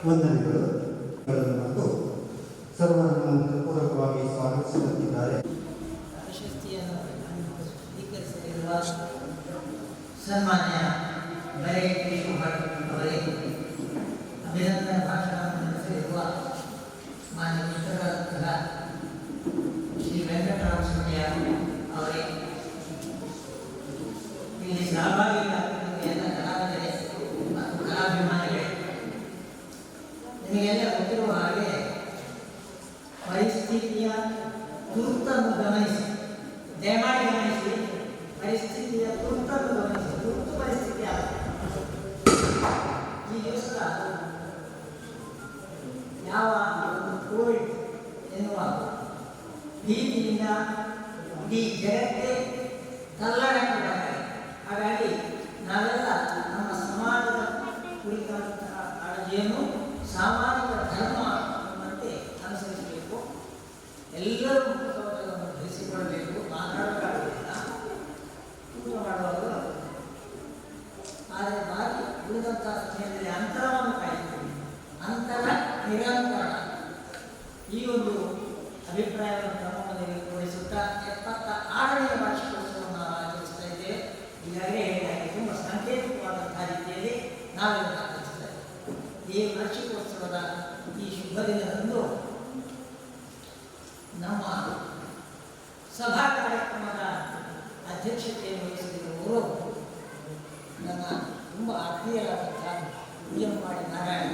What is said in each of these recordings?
ವಂದನೆಗಳು ಮತ್ತು ಸರ್ವರನ್ನು ಪೂರಕವಾಗಿ ಸ್ವಾಗತಿಸುತ್ತಿದ್ದಾರೆ. ಪ್ರಶಸ್ತಿಯನ್ನು ಸ್ವೀಕರಿಸಲಿರುವ ಸನ್ಮಾನ್ಯ ಬರೇಟಿ ಅವರೇ, ಅಭಿನಂದನಾ ಭಾಷಣವನ್ನು ನಡೆಸಲಿರುವ ಮಾನ್ಯ ಮಿತ್ರರಾದ ಶ್ರೀ ವೆಂಕಟರಾಮ ಸ್ವಾಮಿ ಅವರೇ, ಇಲ್ಲಿ ಸಹಭಾಗಿಗಳಾಗಿರುವ ಎಲ್ಲ ಕಲಾವಿದರೇ ಮತ್ತು ಕಲಾಭಿಮಾನಿಗಳೇ, ನಿಮಗೆಲ್ಲ ಗೊತ್ತಿರುವ ಹಾಗೆ ಪರಿಸ್ಥಿತಿಯ ತುರ್ತನ್ನು ಗಮನಿಸಿ, ದಯಮಾಡಿ ಗಮನಿಸಿ, ಪರಿಸ್ಥಿತಿಯ ತುರ್ತನ್ನು ಗಮನಿಸಿ. ತುರ್ತು ಪರಿಸ್ಥಿತಿ ಈ ದಿವಸ ಯಾವ ಕೋವಿಡ್ ಎನ್ನುವ ಭೀತಿಯಿಂದ ಇಡೀ ಜಗತ್ತೇ ತಲ್ಲಣಕ್ಕಿದ್ದಾರೆ. ಹಾಗಾಗಿ ನಾವೆಲ್ಲ ನಮ್ಮ ಸಮಾಜದ ಕುರಿತಾದಂತಹ ಕಾಳಜಿಯನ್ನು ಸಾಮಾಜಿಕ ಧರ್ಮ ಎಂಬಂತೆ ಅನುಸರಿಸಬೇಕು. ಎಲ್ಲರೂ ಮುಖಕವಚವನ್ನು ಧರಿಸಿಕೊಳ್ಳಬೇಕು. ಮಾತಾಡಬೇಕಾಗುವುದಿಲ್ಲ, ಊಟ ಮಾಡುವಾಗ. ಆದರೆ ಬಾರಿ ಉಳಿದಂತಹ ಸಮಯದಲ್ಲಿ ಅಂತರವನ್ನು ಕಾಯ್ದುಕೊಳ್ಳಿ. ಅಂತರ ನಿರಂತರ ಈ ಒಂದು ಅಭಿಪ್ರಾಯವನ್ನು ಕ್ರಮವನ್ನು ತೋರಿಸುತ್ತಾ 76ನೇ ವಾರ್ಷಿಕೋತ್ಸವವನ್ನು ನಾವು ಆಚರಿಸ್ತಾ ಇದ್ದೇವೆ. ಈಗಾಗಲೇ ಹೇಳಿದಾಗ ತುಂಬ ಸಾಂಕೇತಿಕವಾದಂತಹ ರೀತಿಯಲ್ಲಿ ನಾವೆಲ್ಲ ಆಚರಿಸ್ತಾ ಇದ್ದೇವೆ. ಈ ವಾರ್ಷಿಕೋತ್ಸವದ ಈ ಶುಭ ದಿನದಂದು ನಮ್ಮ ಸಭಾ ಕಾರ್ಯಕ್ರಮದ ಅಧ್ಯಕ್ಷತೆಯನ್ನು ವಹಿಸಿರುವವರು ನನ್ನ ತುಂಬ ಆತ್ಮೀಯರಾದಂತಹ ಉಯ್ಯಂಪಾಡಿ ನಾರಾಯಣ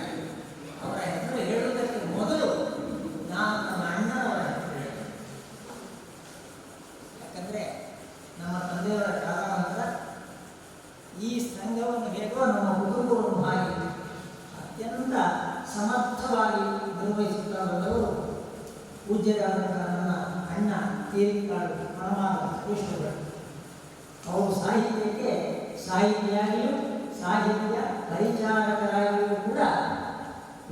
ಅವರ ಹೆಸರು ಹೇಳುವುದಕ್ಕೆ ಮೊದಲು ನಾನು ನಮ್ಮ ಅಣ್ಣನವರ ಹೆಸರು ಹೇಳಿದೆ. ಯಾಕಂದರೆ ನಮ್ಮ ತಂದೆಯವರ ಕಾಲ ನಂತರ ಈ ಸಂಘವನ್ನು ಹೇಗೋ ನಮ್ಮ ಕುಟುಂಬವನ್ನು ಹಾಗೆ ಅತ್ಯಂತ ಸಮರ್ಥವಾಗಿ ನಿರ್ವಹಿಸುತ್ತಾ ಬಂದವರು ಪೂಜ್ಯರಾದಂತಹ ನನ್ನ ಅಣ್ಣ ತೀರಿಕಾಡು ಪರಮಾದ ಕೃಷ್ಣಗಳು. ಅವರು ಸಾಹಿತ್ಯಕ್ಕೆ ಸಾಹಿತಿಯಾಗಿಯೂ ಸಾಹಿತ್ಯ ಪರಿಚಾರಕರಾಗಿಯೂ ಕೂಡ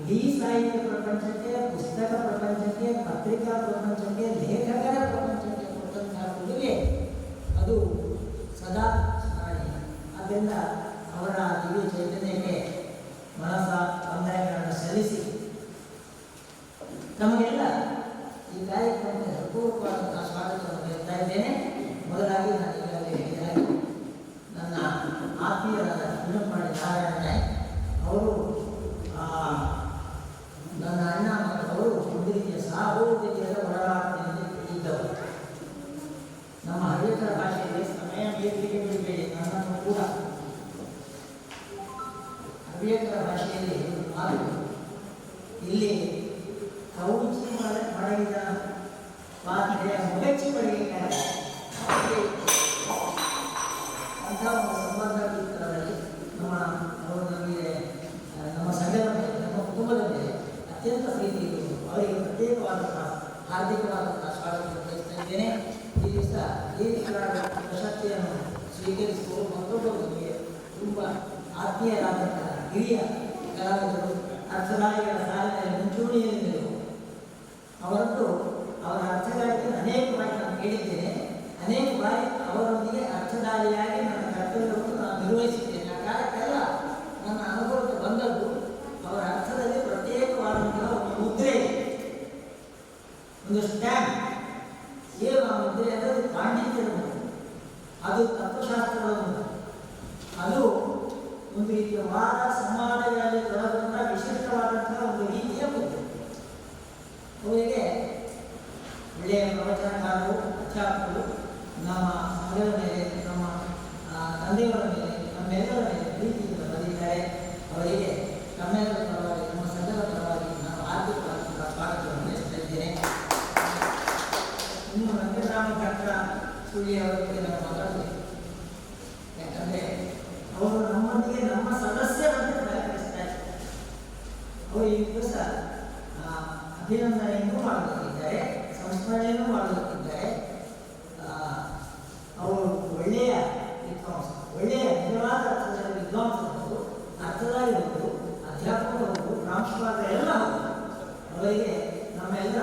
ಇಡೀ ಸಾಹಿತ್ಯ ಪ್ರಪಂಚಕ್ಕೆ, ಪುಸ್ತಕ ಪ್ರಪಂಚಕ್ಕೆ, ಪತ್ರಿಕಾ ಪ್ರಪಂಚಕ್ಕೆ, ಲೇಖಕರ ಪ್ರಪಂಚಕ್ಕೆ ಕೊಟ್ಟಂತಹ ಕೊಡುಗೆ ಅದು ಸದಾ ಸ್ಮರಣೀಯ. ಆದ್ದರಿಂದ ಅವರ ದಿವ್ಯ ಚೈತನ್ಯಕ್ಕೆ ಮನಸ ವಂದನೆಗಳನ್ನು ಸಲ್ಲಿಸಿ ನಮಗೆಲ್ಲ ಈ ಕಾರ್ಯಕ್ರಮಕ್ಕೆ ಹೃತ್ಪೂರ್ವಕವಾದಂತಹ ಸ್ವಾಗತವನ್ನು ನೀಡ್ತಾ ಇದ್ದೇನೆ. ಮೊದಲಾಗಿ ನಾನು ಈಗಾಗಲೇ ಹೇಳಿದಾಗೆ ನನ್ನ ಆತ್ಮೀಯರಾದ ವಿನೋಪಾಡಿ ನಾರಾಯಣ ನಾಯ್ಕ ಅವರು ನನ್ನ ಅಣ್ಣ ಮತ್ತು ಅವರು ಒಂದು ರೀತಿಯ ಸಹೋದರಿಯರ ಒಡನಾಟದಿಂದ ಇದ್ದವರು. ನಮ್ಮ ಹವ್ಯಕರ ಭಾಷೆಯಲ್ಲಿ ಸಮಯ ಬೇಕಿಗೆ ಬಿಡಬೇಡಿ, ನನ್ನನ್ನು ಕೂಡ ಹವ್ಯಕರ ಭಾಷೆಯಲ್ಲಿ ಮಾತು ಇಲ್ಲಿ ಕೌಚಿ ಮಡಗಿದ ಪಾತ್ರೆಯ ಮುಗಚ್ಚಿ ಪಡೆಯಲಿದ್ದಾರೆ ಅಂಥ ಒಂದು ಸಂಬಂಧ ಚಿತ್ರದಲ್ಲಿ ಅವರು ನಮಗೆ ನಮ್ಮ ಸಂಘದ ಮೇಲೆ, ನಮ್ಮ ಕುಟುಂಬದ ಮೇಲೆ ಅತ್ಯಂತ ಪ್ರೀತಿ ಇರುವುದು. ಅವರಿಗೆ ಪ್ರತ್ಯೇಕವಾದಂತಹ ಹಾರ್ದಿಕವಾದಂತಹ ಸ್ವಾಗತ ಬಯಸ್ತಾ ಇದ್ದೇನೆ. ಈ ದಿವಸ ಈ ಪ್ರಶಸ್ತಿಯನ್ನು ಸ್ವೀಕರಿಸುವುದು ಮತ್ತೊಬ್ಬರು ನಮಗೆ ತುಂಬ ಆತ್ಮೀಯರಾದಂತಹ ಹಿರಿಯ ಕಲಾವಿದರು, ಅರ್ಥಗಾರಿಗಳ ಸಾಲಿನಲ್ಲಿ ಮುಂಚೂಣಿಯಲ್ಲಿ ನಿಲ್ಲುವರು. ಅವರದ್ದು ಅವರ ಅರ್ಥಗಾರಿಕೆಯನ್ನು ಅನೇಕ ಬಾರಿ ನಾನು ಕೇಳಿದ್ದೇನೆ. ಅನೇಕ ಬಾರಿ ಅವರೊಂದಿಗೆ ಅರ್ಥಧಾರಿಯಾಗಿ ನನ್ನ ಕರ್ತವ್ಯವನ್ನು ನಾನು ನಿರ್ವಹಿಸಿದ್ದೇನೆ. ಆ ಕಾಲಕ್ಕೆಲ್ಲ ನನ್ನ ಅನುಭವಕ್ಕೆ ಬಂದದ್ದು ಅವರ ಅರ್ಥದಲ್ಲಿ ಪ್ರತ್ಯೇಕವಾದಂತಹ ಒಂದು ಮುದ್ರೆ, ಒಂದು ಸ್ಟ್ಯಾಂಪ್. ಏನು ಆ ಮುದ್ರೆ ಅಂದರೆ ಅದು ಪಾಂಡಿತ್ಯದ ಮುದ್ರೆ, ಅದು ತತ್ವಶಾಸ್ತ್ರದ ಮುದ್ರೆ, ಅದು ಒಂದು ರೀತಿಯ ವಾದ ಸಂವಾದಗಳಲ್ಲಿ ತೊಡಗುವಂತಹ ವಿಶಿಷ್ಟವಾದಂತಹ ಒಂದು ರೀತಿಯ ಮುದ್ರೆ. ಅವರಿಗೆ ಒಳ್ಳೆಯ ಪ್ರವಚನಕಾರರು, ಅಧ್ಯಾಪಕರು ನಮ್ಮ ಸಂಘದ ಮೇಲೆ, ನಮ್ಮ ತಂದೆಯವರ ಮೇಲೆ, ನಮ್ಮೆಲ್ಲರ ಮೇಲೆ ಪ್ರೀತಿಯಿಂದ ಬಂದಿದ್ದಾರೆ. ಅವರಿಗೆ ನಮ್ಮೆಲ್ಲರ ಪರವಾಗಿ, ನಮ್ಮ ಸಂಘದ ಪರವಾಗಿ ನಾನು ಆರ್ಥಿಕವಾದಂತಹ ಸ್ವಾಗತವನ್ನು ನಡೆಸ್ತಾ ಇದ್ದೇನೆ. ಇನ್ನು ವೆಂಕಟರಾಮ ಭಟ್ರ ಸುಳ್ಳಿ ಅವರ ಬಗ್ಗೆ ನಾವು ಮಾತಾಡಬೇಕು. ಯಾಕಂದರೆ ಅವರು ನಮ್ಮೊಂದಿಗೆ ನಮ್ಮ ಸದಸ್ಯರಂತೆ ಪ್ರಯತ್ನಿಸ್ತಾರೆ. ಅವರು ಈ ದಿವಸ ಅಭಿನಂದನೆಯನ್ನು ಮಾಡಬೇಕಿದ್ದಾರೆ, ಸಂಸ್ಮರಣೆಯನ್ನು ಮಾಡಬೇಕಿದ್ದಾರೆ. ಅವರು ಒಳ್ಳೆಯ ವಿದ್ವಾಂಸ, ಒಳ್ಳೆಯ ನಿಜವಾದ ಅರ್ಥದಲ್ಲಿ ವಿದ್ವಾಂಸರು, ಅರ್ಥಧಾರಿಗಳು, ಅಧ್ಯಾಪಕರು, ಪ್ರಾಂಶುಪಾಲರು ಎಲ್ಲ ಹೌದು. ಅವರಿಗೆ ನಮ್ಮೆಲ್ಲ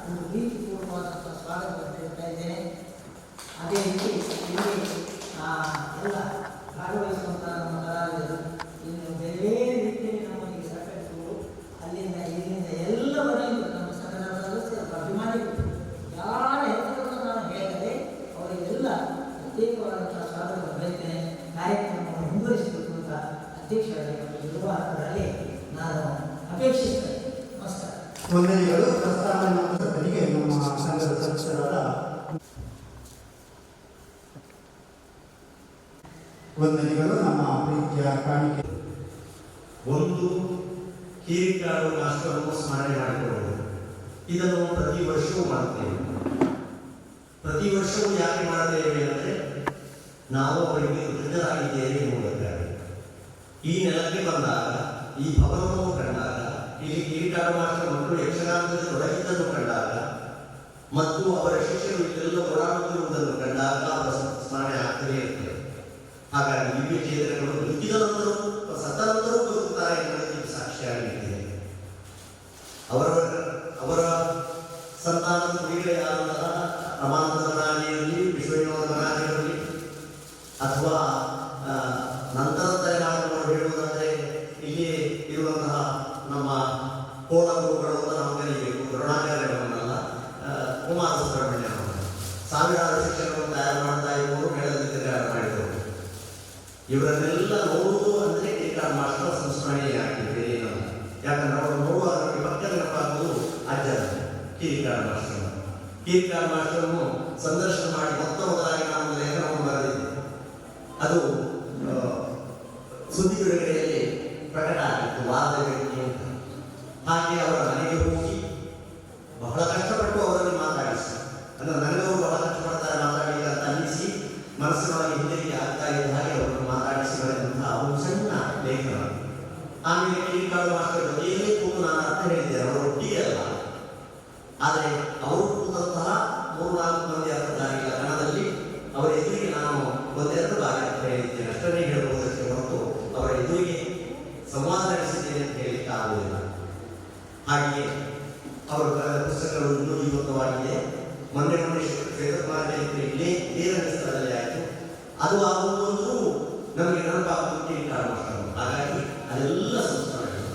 ಒಂದು ಪ್ರೀತಿಪೂರ್ವಕವಾದಂತಹ ಸ್ವಾಗತವನ್ನು ನೀಡ್ತಾ ಇದ್ದೇನೆ. ಅದೇ ರೀತಿ ಇಲ್ಲಿ ಎಲ್ಲ ಭಾಗವಹಿಸುವಂತಹ ನಮ್ಮ ಕಲಾವಿದರು ಇನ್ನು ಬೇರೆ ಬೇರೆ ರೀತಿಯಲ್ಲಿ ನಮ್ಮೊಂದಿಗೆ ಸಹಕರಿಸುವುದು, ಅಲ್ಲಿಂದ ಇಲ್ಲಿಂದ ಎಲ್ಲವರೆಗೂ ನಮ್ಮ ಸಂಘದ ಸದಸ್ಯರು, ಅಭಿಮಾನಿಗಳು, ಯಾರ ಹೆಸರನ್ನು ನಾನು ಹೇಳಿದರೆ ಅವರಿಗೆಲ್ಲ ಪ್ರತ್ಯೇಕವಾದಂತಹ ಸ್ವಾಗತವನ್ನು ಬಯಸ್ತೇನೆ. ಕಾರ್ಯಕ್ರಮವನ್ನು ಮುಂದುವರಿಸಬೇಕು ಅಂತ ಅಧ್ಯಕ್ಷರಾಗಿ ಮತ್ತು ನಿರ್ವಾಹಕರಲ್ಲಿ ನಾನು ಅಪೇಕ್ಷಿಸ್ತೇನೆ. ನಮಸ್ಕಾರ. ವಂದನೆಗಳು. ಪ್ರಸ್ತಾವನೆ ಮಾತುಕತೆಗೆ ನಮ್ಮ ಸಂಘದ ಸದಸ್ಯರಾದ ವಂದನೆಗಳು. ನಮ್ಮ ಪ್ರೀತಿಯ ಕಾಣಿಕೆ ಒಂದು ಕಿರಿಕಾಡು ಮಾಸ್ಟರನ್ನು ಸ್ಮರಣೆ ಮಾಡಿಕೊಳ್ಳುವುದು. ಇದನ್ನು ಪ್ರತಿ ವರ್ಷವೂ ಮಾಡುತ್ತೇವೆ. ಪ್ರತಿ ವರ್ಷವೂ ಯಾಕೆ ಮಾಡುತ್ತೇವೆ ಅಂದರೆ ನಾವು ಅವರಿಗೆ ಕೃತಜ್ಞರಾಗಿದ್ದೇವೆ ಎನ್ನುವುದಕ್ಕಾಗಿ. ಈ ನೆಲಕ್ಕೆ ಬಂದಾಗ, ಈ ಭವನವನ್ನು ಕಂಡಾಗ, ಇಲ್ಲಿ ಕಿರಿಕಾಡು ಮಾಸ್ಟರ್ ಮಕ್ಕಳು ಯಕ್ಷಗಾನದಲ್ಲಿ ತೊಡಗಿದ್ದನ್ನು ಕಂಡಾಗ ಮತ್ತು ಅವರ ಶಿಷ್ಯರು ಇಲ್ಲೆಲ್ಲ ಓಡಾಡುತ್ತಿರುವುದನ್ನು ಕಂಡಾಗ ಅವರ ಸ್ಮರಣೆ ಆಗ್ತಲೇ ಇರ್ತದೆ. ಹಾಗಾಗಿ ದಿವ್ಯ ಚೇತನಗಳು ಬದುಕಿದ ನಂತರ, ಸತ್ತ ನಂತರ ಬದುಕುತ್ತಾರೆ ಎನ್ನುವುದಕ್ಕೆ ಸಾಕ್ಷಿಯಾಗಿರುತ್ತದೆ. ಅವರ ಸಂತಾನದ ಕುಡಿಗಳಾದಂತಹ ರಮಾನಂದ ಮನಾಲಿಯಲ್ಲಿ, ವಿಶ್ವವಿನೋದ ಮನಾಲಿಯಲ್ಲಿ, ಅಥವಾ ನಂತರದ ತಲೆಮಾರಿನವರು ಹೇಳುವುದಾದರೆ ಇಲ್ಲಿ ಇರುವಂತಹ ನಮ್ಮ ಕೋಲ ಗುರುಗಳು ಅಂತ ನಾವು ಕಲಿಯಬೇಕು. ಕರುಣಾಚಾರ್ಯವರನ್ನಲ್ಲ, ಕುಮಾರ ಸುಬ್ರಹ್ಮಣ್ಯನವರು ಸಾವಿರಾರು ಶಿಕ್ಷಕರನ್ನು ತಯಾರು ಮಾಡ್ತಾ ಇರುವವರು, ಮೇಳದಲ್ಲಿ ತಿರುಗಾಟ ಮಾಡಿದವರು. ಇವರನ್ನೆಲ್ಲ ನೋಡುವುದು ಅಂದರೆ ಕಿರಿಕಾಡು ಮಾಸ್ಟರ್ ಸಂಸ್ಮರಣೆಯಾಗಿದೆ. ಯಾಕಂದ್ರೆ ಅವರು ನೋಡುವಾಗ ನಮಗೆ ಪಕ್ಕದ ನೆನಪಾಗುವುದು ಅಜ್ಜನ ಕಿರಿಕಾಡು ಮಾಸ್ಟರ್. ಕಿರಿಕಾಡು ಮಾಸ್ಟರನ್ನು ಸಂದರ್ಶನ ಮಾಡಿ ಮೊದಲಾಗಿ ನಾನು ಲೇಖನವನ್ನು ಬರೆದಿದ್ದೆ. ಅದು ಸುದ್ದಿ ಬಿಡುಗಡೆಯಲ್ಲಿ ಪ್ರಕಟ ಆಗಿತ್ತು, ವಾರದ ವ್ಯಕ್ತಿ ಅಂತ. ಹಾಗೆ ಅವರ ಮನೆಗೆ ಹೋಗಿ ಬಹಳ ಕಷ್ಟಪಟ್ಟು ಅವರಲ್ಲಿ ಮಾತಾಡಿಸಿ, ಅಂದರೆ ನನಗವರು ಬಹಳ ಕಷ್ಟಪಡ್ತಾರೆ ಮಾತಾಡಿ ಅಂತ ಅನ್ನಿಸಿ ಮನಸ್ಸಿನೊಳಗೆ ಹಿಂದಿರುಗಿ ಆಗ್ತಾ ಇದ್ದ ಹಾಗೆ ಅವರನ್ನು ಮಾತಾಡಿಸಿ ಬರೆದಂತಹ ಒಂದು ಸಣ್ಣ ಲೇಖನ. ಆಮೇಲೆ ಕಿರಿಕಾಡು ಮಾಸ್ಟರ್ ಜೊತೆಯಲ್ಲೇ ಕೂತು ನಾನು ಅರ್ಥ ಹೇಳಿದ್ದೇನೆ. ಅವರು ಒಟ್ಟಿಗೆ ಅಲ್ಲ, ಆದರೆ ಅವರು ಕೂತಂತಹ 3 ಅವರ ಎದುರಿಗೆ ನಾನು ಒಂದೆರಡು ಬಾರಿ ಅಂತ ಹೇಳಿದ್ದೇನೆ, ಅಷ್ಟನ್ನೇ ಹೇಳಬಹುದಕ್ಕೆ ಹೊರತು ಅವರ ಎದುರಿಗೆ ಸಂವಾದ ನಡೆಸಿದ್ದೇನೆ ಅಂತ ಹೇಳಲಿಕ್ಕೆ ಆಗುವುದಿಲ್ಲ. ಹಾಗೆಯೇ ಅವರು ಬರೆದ ಪುಸ್ತಕಗಳು ಇನ್ನೂ ಜೀವಂತವಾಗಿದೆ. ಮೊನ್ನೆ ಶ್ವೇತಕುಮಾರ ಜಯಂತಿ ಇದೇ ಸ್ಥಳದಲ್ಲಿ ಆಯಿತು. ಅದು ಆಗುವುದು ನಮಗೆ ನೆನಪಾಗುವುದು ಕಿರಿಕಾರ ಮಾಸ್ಟರ್. ಹಾಗಾಗಿ ಅದೆಲ್ಲ ಸಂಸ್ಕರಣೆಗಳು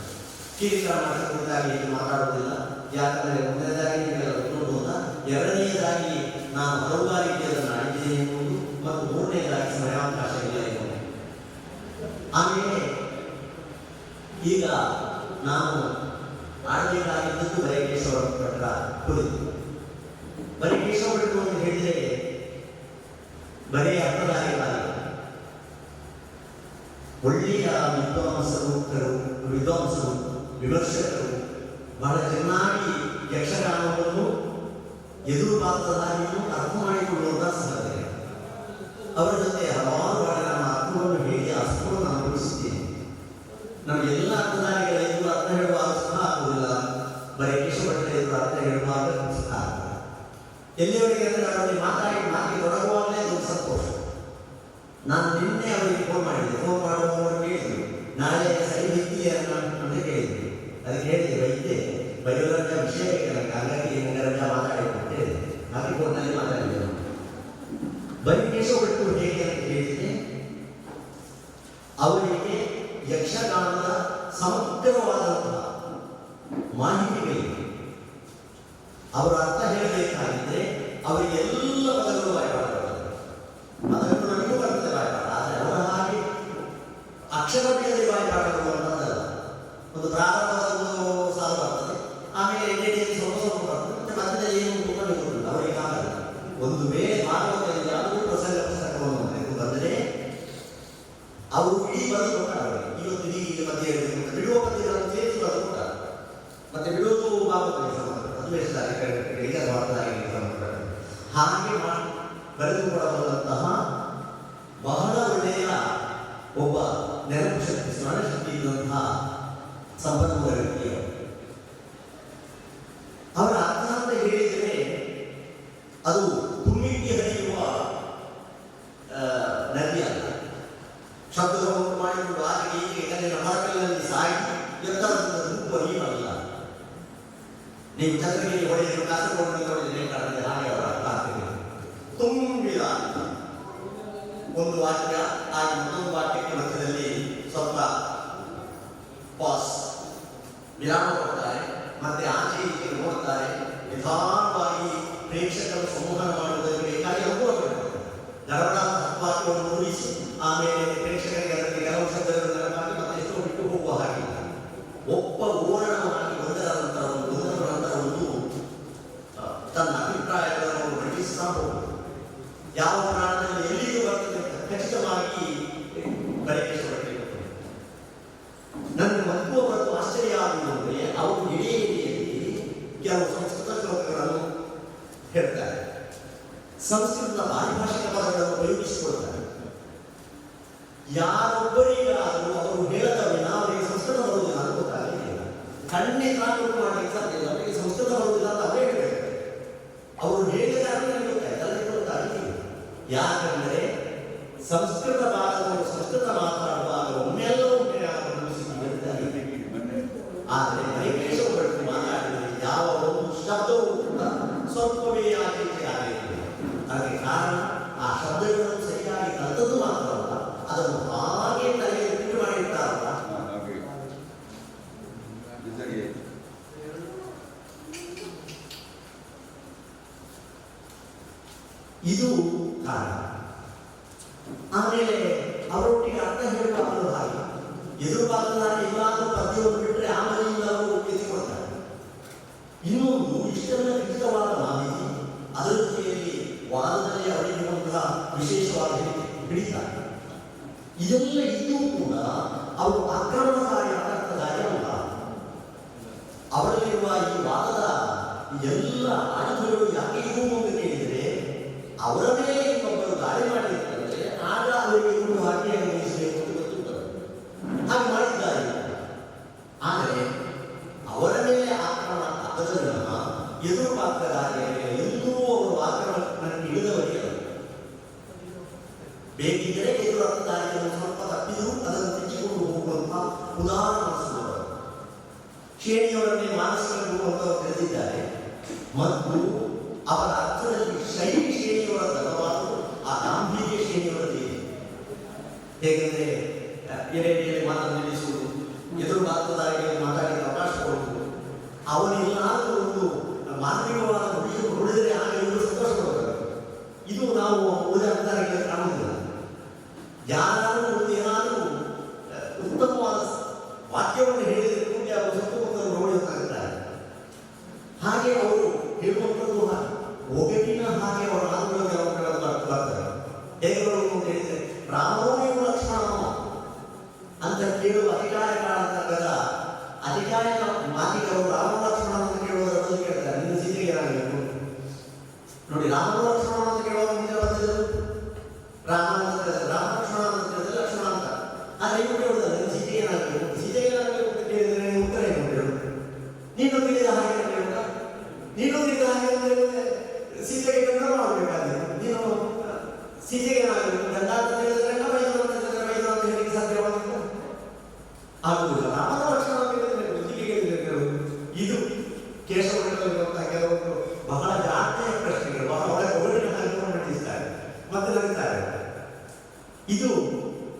ಕಿರಿಕಾರ ಮಾಸ್ಟರ್ ಕುರಿತಾಗಿ ಮಾತಾಡುವುದಿಲ್ಲ. ಯಾಕಂದರೆ ಮೊದಲನೇದಾಗಿ ನಿಮಗೆಲ್ಲ ಗೊತ್ತುಂಟು, ಎರಡನೆಯದಾಗಿ ನಾನು ಹಲವು ಬಾರಿ ಅದನ್ನು ಆಡಿದ್ದೇನೆ ಎನ್ನುವುದು, ಮತ್ತು ಮೂರನೆಯದಾಗಿ ಸಮಯಾವಕಾಶ ಇಲ್ಲ ಎನ್ನುವುದು. ಆಮೇಲೆ ಈಗ ನಾನು ಆಡಬೇಕಾಗಿದ್ದದ್ದು ಬರಿಕೇಶವ ಭಟ್ರ ಕುರಿತು. ಬರಿಕೇಶವ ಭಟ್ರು ಅಂತ ಹೇಳಿದರೆ ಬರೀ ಅರ್ಥಧಾರಿಗಳಾಗಿ ಒಳ್ಳೆಯ ವಿದ್ವಾಂಸರು ವಿಮರ್ಶಕರು ಬಹಳ ಚೆನ್ನಾಗಿ ಯಕ್ಷಗಾನವನ್ನು ಎದುರು ಪಾತ್ರಧಾರಿಯನ್ನು ಅರ್ಥ ಮಾಡಿಕೊಳ್ಳುವಂತಹ ಸಾಧ್ಯ. ಅವರ ಜೊತೆ ಹಲವಾರು ಬಾರಿ ನಾನು ಅರ್ಥವನ್ನು ಹೇಳಿ ಅರ್ಥವನ್ನು ಅನುಭವಿಸಿದ್ದೇನೆ. ನಮಗೆಲ್ಲ ಅರ್ಥಧಾರಿಗಳ ಎದುರು ಅರ್ಥ ಹೇಳುವಾಗ ಸಹ ಆಗುವುದಿಲ್ಲ, ಬರಿಕೇಶವ ಭಟ್ರ ಎದುರು ಅರ್ಥ ಹೇಳುವಾಗ ಸಹ ಆಗುತ್ತದೆ. ಎಲ್ಲಿಯವರೆಗೆ ಅಂದರೆ ಅವರಿಗೆ ಮಾತಿಗೆ ತೊಡಗುವಾಗಲೇ ಒಂದು ಸಂತೋಷ. ನಾನು ನಿನ್ನೆ ಅವರಿಗೆ ಫೋನ್ ಮಾಡುವವರು ಕೇಳಿದ್ರು, ನಾಳೆ ಸರಿ ಬಿದ್ದಿದೆ ಅಂತ ಕೇಳಿದ್ರು. ಅದಕ್ಕೆ ಹೇಳಿದೆ, ವೈದ್ಯೆ ಬಯೋರಜ ವಿಷಯ ಬೇಕಲ್ಲ, ಹಾಗಾಗಿ ರಜ ಮಾತಾಡಿಕೊಂಡು ಹೇಳಿದೆ. ಹಾಗೆ ಫೋನ್ನಲ್ಲಿ ಮಾತಾಡಿದೆ. ಬರಿಕೇಶವ ಭಟ್ರು ಹೇಗೆ ಅಂತ ಹೇಳಿದ್ರೆ, ಅವರಿಗೆ ಯಕ್ಷಗಾನದ ಸಮಗ್ರವಾದಂತಹ ಮಾಹಿತಿಗಳಿವೆ. ಅವರ ಅರ್ಥ ಹೇಳಬೇಕಾಗಿದ್ದರೆ ಅವರಿಗೆ ಎಲ್ಲ ಪದಗಳು ಬಾಯ್ಪಾಡಬಾರದು. ಅದನ್ನು ನಮಗೂ ಬರ್ತದೆ ಬಾಯ್ಪಾಡ, ಆದರೆ ಅವರ ಹಾಗೆ ಅಕ್ಷರ ಬೇರೆ ಬಾಯ್ಪಾಡಲು ಅನ್ನೋದಲ್ಲ. ಒಂದು ಪ್ರಾರಂಭದ ಒಂದು ಸಾಲು ಬರ್ತದೆ, ಆಮೇಲೆ ಎಣ್ಣೆಯಲ್ಲಿ ಸ್ವಲ್ಪ ಬರ್ತದೆ, ಮತ್ತೆ ಏನು ಗೊತ್ತಿಲ್ಲ ಅವರಿಗೆ. ಆಗಲ್ಲ. ಒಂದು ವೇಳೆ ಭಾಗವತದಲ್ಲಿ ಯಾವುದೂ ಪ್ರಸಂಗ ಪುಸ್ತಕವನ್ನು ಬಂದರೆ ಅವರು ಇಡೀ ಬರೆದು ಕೊಟ್ಟಾರೆ. ಇವತ್ತು ಈಗ ಮಧ್ಯೆ ಬಿಡುವ ಪದ್ಯಗಳನ್ನು ಸೇರಿಸಿ ಬರೆದು ಕೊಟ್ಟಾರೆ. ಮತ್ತೆ ಬಿಡುವುದು ಭಾಗವತಕ್ಕೆ ಹಾಗೆ ಬರೆದುಕೊಡಬಲ್ಲಂತಹ ಬಹಳ ಒಳ್ಳೆಯ ಒಬ್ಬ ನೆನಪು ಶಕ್ತಿ, ಸ್ಮರಣ ಶಕ್ತಿ ಇದ್ದಂತಹ ಸಂಪನ್ಮೂಲ ವ್ಯಕ್ತಿಯವರು. ಅವರ ಅರ್ಥ ಅಂತ ಹೇಳಿದರೆ ಅದು ತುಮ್ಮಿಗೆ ಹರಿಯುವ ನದಿ ಅಲ್ಲ. ಶಬ್ದವನ್ನು ಮಾಡಿಕೊಂಡು ಆಗಿ ಕಲ್ಲಿನ ಮರಗಳಲ್ಲಿ ಸಾಗಿ ಎತ್ತರದಿಂದ ಧೂಪ ನೀರಲ್ಲ. ನೀವು ಚಂದ್ರಗಿರಿ ಹೊಡೆಯಲು ಕಾಸರಗೋಡಿನಲ್ಲಿ ಹೊಡೆದರೆ ಕಾಣುತ್ತದೆ. ಹಾಗೆ ಅವರ ಅರ್ಥ ಆಗ್ತದೆ. ತುಂಬಿದ ಒಂದು ವಾಕ್ಯ ಆಗಿ ಮತ್ತೊಂದು ವಾಕ್ಯಕ್ಕೆ ಮಧ್ಯದಲ್ಲಿ ಸ್ವಲ್ಪ ಪಾಸ್ ವಿರಾಮ ಕೊಡ್ತಾರೆ, ಮತ್ತೆ ಆಚೆ ಈಚೆ ನೋಡ್ತಾರೆ. ನಿಧಾನವಾಗಿ ಪ್ರೇಕ್ಷಕರು ಸಂವಹನ ಮಾಡುವುದಕ್ಕೆ ಬೇಕಾಗಿ ಅನುಭವ ಪಡ್ತಾರೆ. ಗಡಬಡಾದ ವಾಕ್ಯವನ್ನು ಊಹಿಸಿ ಆಮೇಲೆ ಪ್ರೇಕ್ಷಕರಿಗೆ ಅದಕ್ಕೆ ಕೆಲವು ಶಬ್ದಗಳು ನೆನಪಾಗಿ ಮತ್ತೆ ಎಷ್ಟೋ ಬಿಟ್ಟು ಹೋಗುವ ಹಾಗಿಲ್ಲ. ಒಬ್ಬ ಓರಣವಾಗಿ ಒಂದರ ನಂತರ ಒಂದು ತನ್ನ ಅಭಿಪ್ರಾಯಗಳನ್ನು ಮಂಡಿಸ್ತಾ ಹೋಗುವುದು. ಯಾವ ಪ್ರಾಣದಲ್ಲಿ ಎಲ್ಲಿಯೂ ಬರ್ತದೆ ಅಂತ ಖಚಿತವಾಗಿ ಬರಿಕೇಶವ ಭಟ್ರು. ನನ್ನ ಮಧ್ವ ಮತ್ತು ಆಶ್ಚರ್ಯ ಆಗುವುದಂದ್ರೆ ಅವರು ಇಡೀ ಕೆಲವು ಸಂಸ್ಕೃತ ಶ್ಲೋಕಗಳನ್ನು ಹೇಳ್ತಾರೆ, ಸಂಸ್ಕೃತದ ಪಾರಿಭಾಷಿಕ ಪದಗಳನ್ನು ಉಪಯೋಗಿಸಿಕೊಳ್ತಾರೆ. ಯಾರೊಬ್ಬರಿಗಾದರೂ ಅವರು ಹೇಳದ ವಿನ ಅವರಿಗೆ ಸಂಸ್ಕೃತ ಬರುವುದಿಲ್ಲ ಅಂತ ಗೊತ್ತಾಗಲಿಲ್ಲ. ಖಂಡಿತ ಮಾಡಲಿಕ್ಕೆ ಸಾಧ್ಯ ಇಲ್ಲ. ಅವರಿಗೆ ಸಂಸ್ಕೃತ ಬರುವುದಿಲ್ಲ ಅಂತ ಅವರೇ ಹೇಳಬೇಕು. ಅವರು ಹೇಳಿದಾಗಲೇ ಗೊತ್ತಾಯ್ತು, ಗೊತ್ತಾಗಲಿಲ್ಲ. ಯಾಕಂದರೆ ಸಂಸ್ಕೃತ ಭಾಗವನ್ನು ಸಂಸ್ಕೃತ ಮಾತಾಡುವಾಗ ಒಮ್ಮೆಲ್ಲೂ ಆದರೆ ಬರಿಕೇಶವ ಭಟ್ರು ಮಾತಾಡಿದರೆ ಯಾವ ಒಂದು ಶಬ್ದವೂ ಕೂಡ ಸ್ವಲ್ಪವೇ ಆಚೆಗೆ ಆಗಿರುತ್ತದೆ. ಅದಕ್ಕೆ ಕಾರಣ ಆ ಶಬ್ದಗಳನ್ನು ಸರಿಯಾಗಿ ಕಲಿತದ್ದು ಮಾತ್ರವಲ್ಲ, ಅದನ್ನು ಹಾಗೆ ತಲೆಗೆ ಬಿಟ್ಟು ಮಾಡಿರ್ತಾರಲ್ಲ. ಇದು ಕಾರಣ. ಆಮೇಲೆ ಅವರೊಟ್ಟಿಗೆ ಅರ್ಥ ಹೇಳುವಾಗಲೂ ಹಾಗೆ ಎದುರು ಪಾತ್ರಧಾರಿ ಎಲ್ಲಾದರೂ ಪದ್ಯವನ್ನು ಬಿಟ್ಟರೆ ಆಮೇಲಿಂದ ಅವರು ಎತ್ತಿಕೊಡ್ತಾರೆ. ಇನ್ನೊಂದು ಇಷ್ಟೆಲ್ಲ ಖಚಿತವಾದ ಮಾಹಿತಿ, ಅದರ ಜೊತೆಯಲ್ಲಿ ವಾದದಲ್ಲಿ ಅವರಿಗಿರುವಂತಹ ವಿಶೇಷವಾದ ಹಿಡಿತಾರೆ. ಇದೆಲ್ಲ ಇದ್ದೂ ಕೂಡ ಅವರು ಆಕ್ರಮಣಕಾರಿ ಅರ್ಥಧಾರಿ ಅಲ್ಲ. ಅವರಲ್ಲಿರುವ ಈ ವಾದದ ಎಲ್ಲ ಆಯುಧಗಳು ಯಾಕೆ ಇವು ಅಂತ ಕೇಳಿದರೆ, ಅವರ ಮೇಲೆ ಇನ್ನೊಬ್ಬರು ದಾಳಿ ಮಾಡಿರ್ತಾರೆ, ಆಗ ಅವರಿಗೆ ಇವರು ಹಾಕಿ ಅನ್ವಯಿಸಬೇಕು ಅಂತ ಗೊತ್ತಿರ್ತದೆ. ಹಾಗೆ ಮಾಡಿದ್ದಾರೆ. ಆದರೆ ಅವರ ಮೇಲೆ ಆಕ್ರಮಣ ಆಗದ ಎದುರು ಪಾತ್ರಧಾರಿಯ ಮೇಲೆ ಎಂದೂ ಅವರು ಆಕ್ರಮಣಕ್ಕೆ ಇಳಿದವರಿಗೆ ಬೇಕಿದ್ದರೆ ಎದುರು ಅರ್ಥದಾರಿಯನ್ನು ಸ್ವಲ್ಪ ತಪ್ಪಿದರೂ ಅದನ್ನು ತೆಗೆದುಕೊಂಡು ಹೋಗುವಂತಹ ಉದಾರ ಮನಸ್ಸುಗಳು ಶ್ರೇಣಿಯವರನ್ನೇ ಮಾನಸಿಕ ಗುರು ಅಂತ ತಿಳಿದಿದ್ದಾರೆ. ಮತ್ತು ಅವರ ಅರ್ಥದಲ್ಲಿ ಶೈಲಿ ಶ್ರೇಣಿಯವರ ಧನವಾದರೂ ಆ ಗಾಂಭೀರ್ಯ ಶ್ರೇಣಿಯವರದೇ ಇದೆ. ಹೇಗೆಂದರೆ ಎಡೆ ಮಾತನ್ನು ನಿಲ್ಲಿಸುವುದು, ಎದುರು ಅರ್ಥದಾರಿಯನ್ನು ಮಾತಾಡಲಿಕ್ಕೆ ಅವಕಾಶ ಕೊಡುವುದು, ಅವನೆಲ್ಲಾದರೂ ಒಂದು ಮಾನವಿಕವಾದ ಹೊಡೆದರೆ ಆಗ ಇವರು ಸಂತೋಷ ಪಡುತ್ತಾರೆ. ಇದು ನಾವು ಉಳಿದ ಅರ್ಥದಾರಿಕೆ ಕಾಣುವುದಿಲ್ಲ. ಯಾರಾದರೂ ಒಂದು ಏನಾದರೂ ಉತ್ತಮವಾದ ವಾಕ್ಯವನ್ನು ಹೇಳಿದರೆ ಕೂಡ ಅವರು ಸುತ್ತಮುತ್ತಲು ನೋಡುತ್ತಾಗಿದ್ದಾರೆ. ಹಾಗೆ ಅವರು ಹೇಳುವಂಥದ್ದು ಒಗಟಿನ ಹಾಗೆ ಅವರ ಮಾತುಗಳಿಗೆ ಅವರು ಬರ್ತಾರೆ. ಹೇಗೆ ಬರುವುದು ಅಂತ ಹೇಳಿದರೆ ರಾಮನೋ ಲಕ್ಷ್ಮಣನೋ ಅಂತ ಕೇಳುವ ಅಧಿಕಾರ ಕಾರಣದ ಅಧಿಕಾರಿಯ ಮಾತಿಗೆ ಅವರು ರಾಮ ಲಕ್ಷ್ಮಣ ಅಂತ ಕೇಳುವುದರ ಬದಲು ಕೇಳ್ತಾರೆ, ನಿನ್ನ ಸೀತೆಗೆ ಏನಾಗಬೇಕು ನೋಡಿ. ರಾಮ ಲಕ್ಷ್ಮಣ ಅಂತ ಕೇಳುವ ಮುಂದೆ ಬಂದಿದ್ದರು ರಾಮ ಅಂತ ಕೇಳಿದ್ರೆ ರಾಮ ಲಕ್ಷ್ಮಣ ಅಂತ ಕೇಳಿದ್ರೆ ಲಕ್ಷ್ಮಣ ಅಂತ. ಆದರೆ ಇವರು ಕೇಳುವುದಲ್ಲ, ನಿನ್ನ ಸೀತೆಗೆ ಏನಾಗಬೇಕು, ಸೀತೆಗೆ ಏನಾಗಬೇಕು ಅಂತ ಕೇಳಿದರೆ ಉತ್ತರ ಏನು ಕೇಳು, ನೀನು ತಿಳಿದ ಹಾಗೆ ಕೇಳುತ್ತಾ, ನೀನು ತಿಳಿದ ಹಾಗೆ ಅಂದರೆ ಸೀತೆಗೆ ಗಂಡ ಮಾಡಬೇಕಾದ್ರೆ ನೀನು ಸೀತೆಗೆ ಏನಾಗಬೇಕು, ಗಂಡ ಅಂತ ಹೇಳಿದ್ರೆ ಗಂಡ, ಬೈದು ಅಂತ ಹೇಳಿದ್ರೆ ಬೈದು ಅಂತ ಹೇಳಿ ಸಾಧ್ಯವಾಗಿತ್ತು ಆಗುವುದಿಲ್ಲ. ರಾಮನ ಲಕ್ಷಣ ಇದು ಕೇಶವಗಳಿರುವಂತಹ ಕೆಲವೊಂದು ಬಹಳ ಜಾತಿಯ ಪ್ರಶ್ನೆಗಳು, ಬಹಳ ಒಳ್ಳೆಯ ಹಾಗೆ ಮಂಡಿಸ್ತಾರೆ ಮತ್ತೆ ನಗುತ್ತಾರೆ. ಇದು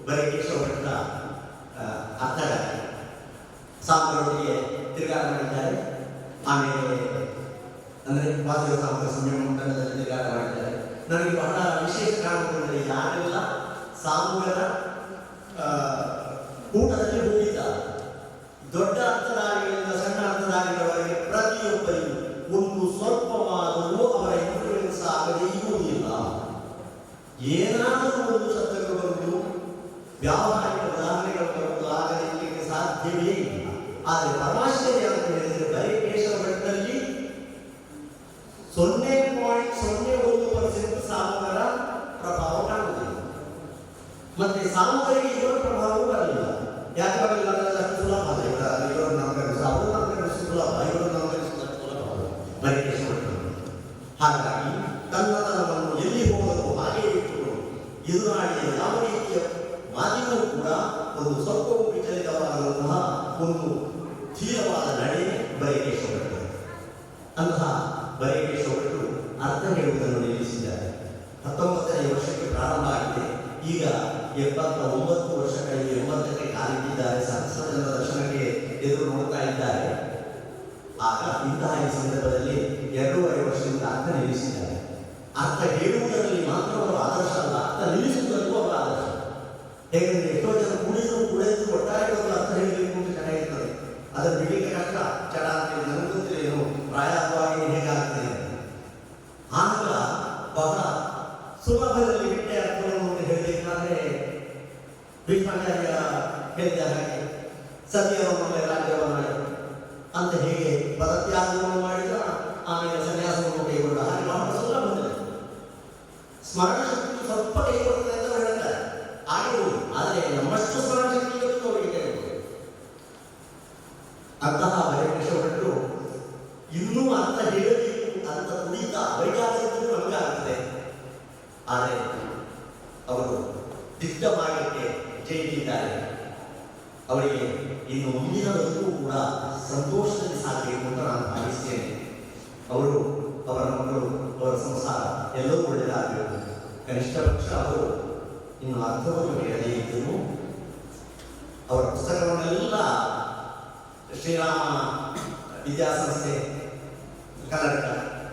ಬರೀ ಕೇಶವಗಳ ಅರ್ಥಗಾರ ಸಾಂಬರೊಟ್ಟಿಗೆ ತಿರುಗಾಟ ಮಾಡಿದ್ದಾರೆ. ಆಮೇಲೆ ಅಂದರೆ ವಾಸುದೇವ ಸಾಂಬರ ಸಂಯಮ ಮಂಡಲದಲ್ಲಿ ತಿರುಗಾಟ ಮಾಡಿದ್ದಾರೆ. ನನಗೆ ಬಹಳ ವಿಶೇಷ ಕಾರಣವೆಂದರೆ ಯಾರೆಲ್ಲ ಸಾಮೂಹ್ಯದ ಕೂಟದಲ್ಲಿ ಹೋಗಿದ್ದಾರೆ, ದೊಡ್ಡ ಅರ್ಥಧಾರಿಗಳಿಂದ ಸಣ್ಣ ಅರ್ಥಧಾರಿಗಳವರೆಗೆ ಪ್ರತಿಯೊಬ್ಬರಿಗೂ ಒಂದು ಸ್ವಲ್ಪವಾದರೂ ಅವರ ಇನ್ಫ್ಲೂಯೆನ್ಸ್ ಆಗದೇ ಇರುವುದಿಲ್ಲ. ಏನಾದರೂ ಒಂದು ಶಬ್ದಗಳು ಬರುವುದು, ವ್ಯಾವಹಾರಿಕ ಉದಾಹರಣೆಗಳು ಬರುವುದು ಆಗಲಿಕ್ಕೆ ಸಾಧ್ಯವೇ ಇಲ್ಲ. ಆದರೆ ಪರಮಾಶ್ಚರ್ಯ ಅಂತ ಹೇಳಿದರೆ ಬರೀ ಕೇಶವ ಭಟ್ಟರಲ್ಲಿ 0.01% ಸಾಮೂಹರ ಪ್ರಭಾವ ಕಾಣುವುದಿಲ್ಲ. ಮತ್ತೆ ಸಾಮೂಹರಿಗೆ ಇವರ ಪ್ರಭಾವವೂ ಬರಲಿಲ್ಲ. ಯಾಕೆ ಬರಲಿಲ್ಲ ಅಂದರೆ ಅಷ್ಟು ಸುಲಭ ಅಲ್ಲ. ಇವರು ನಮಗೆ ಅವರು ನಮಗೆ ಸುಲಭ, ಇವರು ನಮಗೆ ಸುಲಭ ಬರೀ ಕೇಶವ ಭಟ್ಟರು. ಹಾಗಾಗಿ ತನ್ನತನವನ್ನು ಎಲ್ಲಿ ಹೋಗಲು ಹಾಗೆ ಇಟ್ಟುಕೊಂಡು ಎದುರಾಳಿಯ ಯಾವ ರೀತಿಯ ಮಾತಿನೂ ಕೂಡ ಒಂದು ಸ್ವಲ್ಪವೂ ವಿಚಲಿತವಾದಂತಹ ಒಂದು ಧೀರವಾದ ನಡೆ ಬರೀ ಕೇಶವ ಭಟ್ಟರು. ಅಂತಹ ಬರೀ ಕೇಶವ ಭಟ್ಟರು ಅರ್ಥ ಹೇಳುವುದನ್ನು ನಿಲ್ಲಿಸಿದ್ದಾರೆ. 19ನೇ ವರ್ಷಕ್ಕೆ ಪ್ರಾರಂಭ ಆಗಿದೆ. ಈಗ 79 ವರ್ಷ ಕಳೆದು 80ಕ್ಕೆ ಕಾಲಿಟ್ಟಿದ್ದಾರೆ. ಸಹಸ್ರ ಜನರ ದರ್ಶನಕ್ಕೆ ಎದುರು ನೋಡ್ತಾ ಇದ್ದಾರೆ. ಆಗ ಇಂತಹ ಈ ಸಂದರ್ಭದಲ್ಲಿ 2.5 ವರ್ಷದಿಂದ ಅರ್ಥ ನಿಲ್ಲಿಸಿದ್ದಾರೆ. ಅರ್ಥ ಹೇಳುವುದರಲ್ಲಿ ಮಾತ್ರ ಅವರು ಆದರ್ಶ ಅಲ್ಲ, ಅರ್ಥ ನಿಲ್ಲಿಸುವುದಕ್ಕೂ ಅವರ ಆದರ್ಶ. ಹೇಗೆಂದರೆ ಎಷ್ಟೋ ಜನ ಕುಡಿದು ಒಟ್ಟಾರೆ ಒಂದು ಅರ್ಥ ಹೇಳಬೇಕು ಅಂತ ಚೆನ್ನಾಗಿರ್ತದೆ, ಅದನ್ನು ಬಿಡಲಿಕ್ಕೆ ಕಷ್ಟ. ಚಡ ಅಂತ ನನಗೆ ಗೊತ್ತಿಲ್ಲ, ಏನು ಪ್ರಾಯವಾಗಿ ಹೇಗಾಗ್ತದೆ. ಆಗ ಬಹಳ ಸುಲಭದಲ್ಲಿ ಬಿಟ್ಟೆ ಅರ್ಥವನ್ನು ಹೇಳಬೇಕಾದ್ರೆ ಭೀಷ್ಮಾಚಾರ್ಯ ಹೇಳಿದ ಹಾಗೆ ಸತ್ಯವನ್ನು ರಾಜ್ಯವನ್ನು ಅಂತ ಹೇಗೆ ಪದತ್ಯಾಗವನ್ನು ಮಾಡಿದ, ಆಮೇಲೆ ಸನ್ಯಾಸವನ್ನು ಕೈಗೊಂಡ ಹಾಗೆ ಬಹಳ ಸುಲಭದಲ್ಲಿ ಸ್ಮರಣ ಶಕ್ತಿ ಸ್ವಲ್ಪ ಕೈಗೊಳ್ಳುತ್ತದೆ ಅಂತ ಹೇಳ್ತಾರೆ. ಆಗಿರುವುದು, ಆದರೆ ನಮ್ಮಷ್ಟು ಸ್ಮರಣ ಶಕ್ತಿ ಇವತ್ತು ಅವರಿಗೆ ಕೈಗೊಳ್ಳುತ್ತದೆ. ಅಂತಹ ಬರೀ ಕೇಶವ ಭಟ್ಟರು ಇನ್ನೂ ಅರ್ಥ ಹೇಳಬೇಕು ಅಂತ ಕುಡಿತ ಅವರಿಗಾಗಲಿದ್ದು ನಮಗಾಗುತ್ತದೆ. ಆದರೆ ಅವರು ದಿಟ್ಟ ಮಾರ್ಗಕ್ಕೆ ಜಯಿಸಿದ್ದಾರೆ. ಅವರಿಗೆ ಇನ್ನು ಮುಂದಿನ ಬದುಕು ಕೂಡ ಸಂತೋಷದಲ್ಲಿ ಸಾಗಬೇಕು ಅಂತ ನಾನು ಭಾವಿಸ್ತೇನೆ. ಅವರು, ಅವರ ಮಕ್ಕಳು, ಅವರ ಸಂಸಾರ ಎಲ್ಲವೂ ಒಳ್ಳೆಯದಾಗಬೇಕು. ಕನಿಷ್ಠ ಪಕ್ಷ ಅವರು ಇನ್ನು ಅರ್ಥವನ್ನು ಹೇಳದೇ ಇದ್ದರು. ಅವರ ಪುಸ್ತಕಗಳನ್ನೆಲ್ಲ ಶ್ರೀರಾಮ ವಿದ್ಯಾಸಂಸ್ಥೆ ಕನ್ನಡ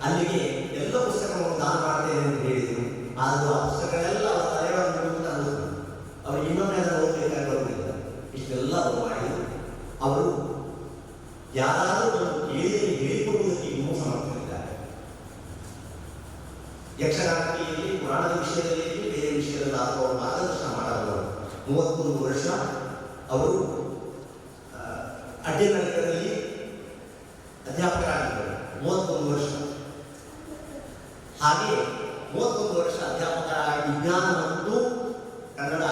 ಅಲ್ಲಿಗೆ ಎಲ್ಲ ಪುಸ್ತಕವನ್ನು ದಾನ ಮಾಡ್ತೇನೆ ಎಂದು ಹೇಳಿದರು. ಆದರೂ ಆ ಪುಸ್ತಕಗಳೆಲ್ಲ ಅವರ ತಲೆಗಳನ್ನು ತಂದರು. ಅವರು ಇನ್ನೊಮ್ಮೆ ಅದನ್ನು ಓದಬೇಕಾಗಿ ಬರುವುದಿಲ್ಲ. ಇಷ್ಟೆಲ್ಲ ಅವರು ಮಾಡಿದರು. ಅವರು ಯಾರಾದರೂ ಒಂದು ಕೇಳಿದರೆ ಹೇಳಿಕೊಡುವುದಕ್ಕೆ ಇನ್ನೂ ಸಮರ್ಥರಿದ್ದಾರೆ. ಯಕ್ಷಗಾನದಲ್ಲಿ, ಪುರಾಣದ ವಿಷಯದಲ್ಲಿ, ಬೇರೆ ವಿಷಯದಲ್ಲಿ ಅವರು ಮಾರ್ಗದರ್ಶನ ಮಾಡಬಲ್ಲರು. 31 ವರ್ಷ ಅವರು ಅಡ್ಡಿನಗರದಲ್ಲಿ ಅಧ್ಯಾಪಕರಾಗಿದ್ದರು. 31 ವರ್ಷ. ಹಾಗೆ 31 ವರ್ಷ ಅಧ್ಯಾಪಕರಾಗಿ ವಿಜ್ಞಾನ ಮತ್ತು ಕನ್ನಡ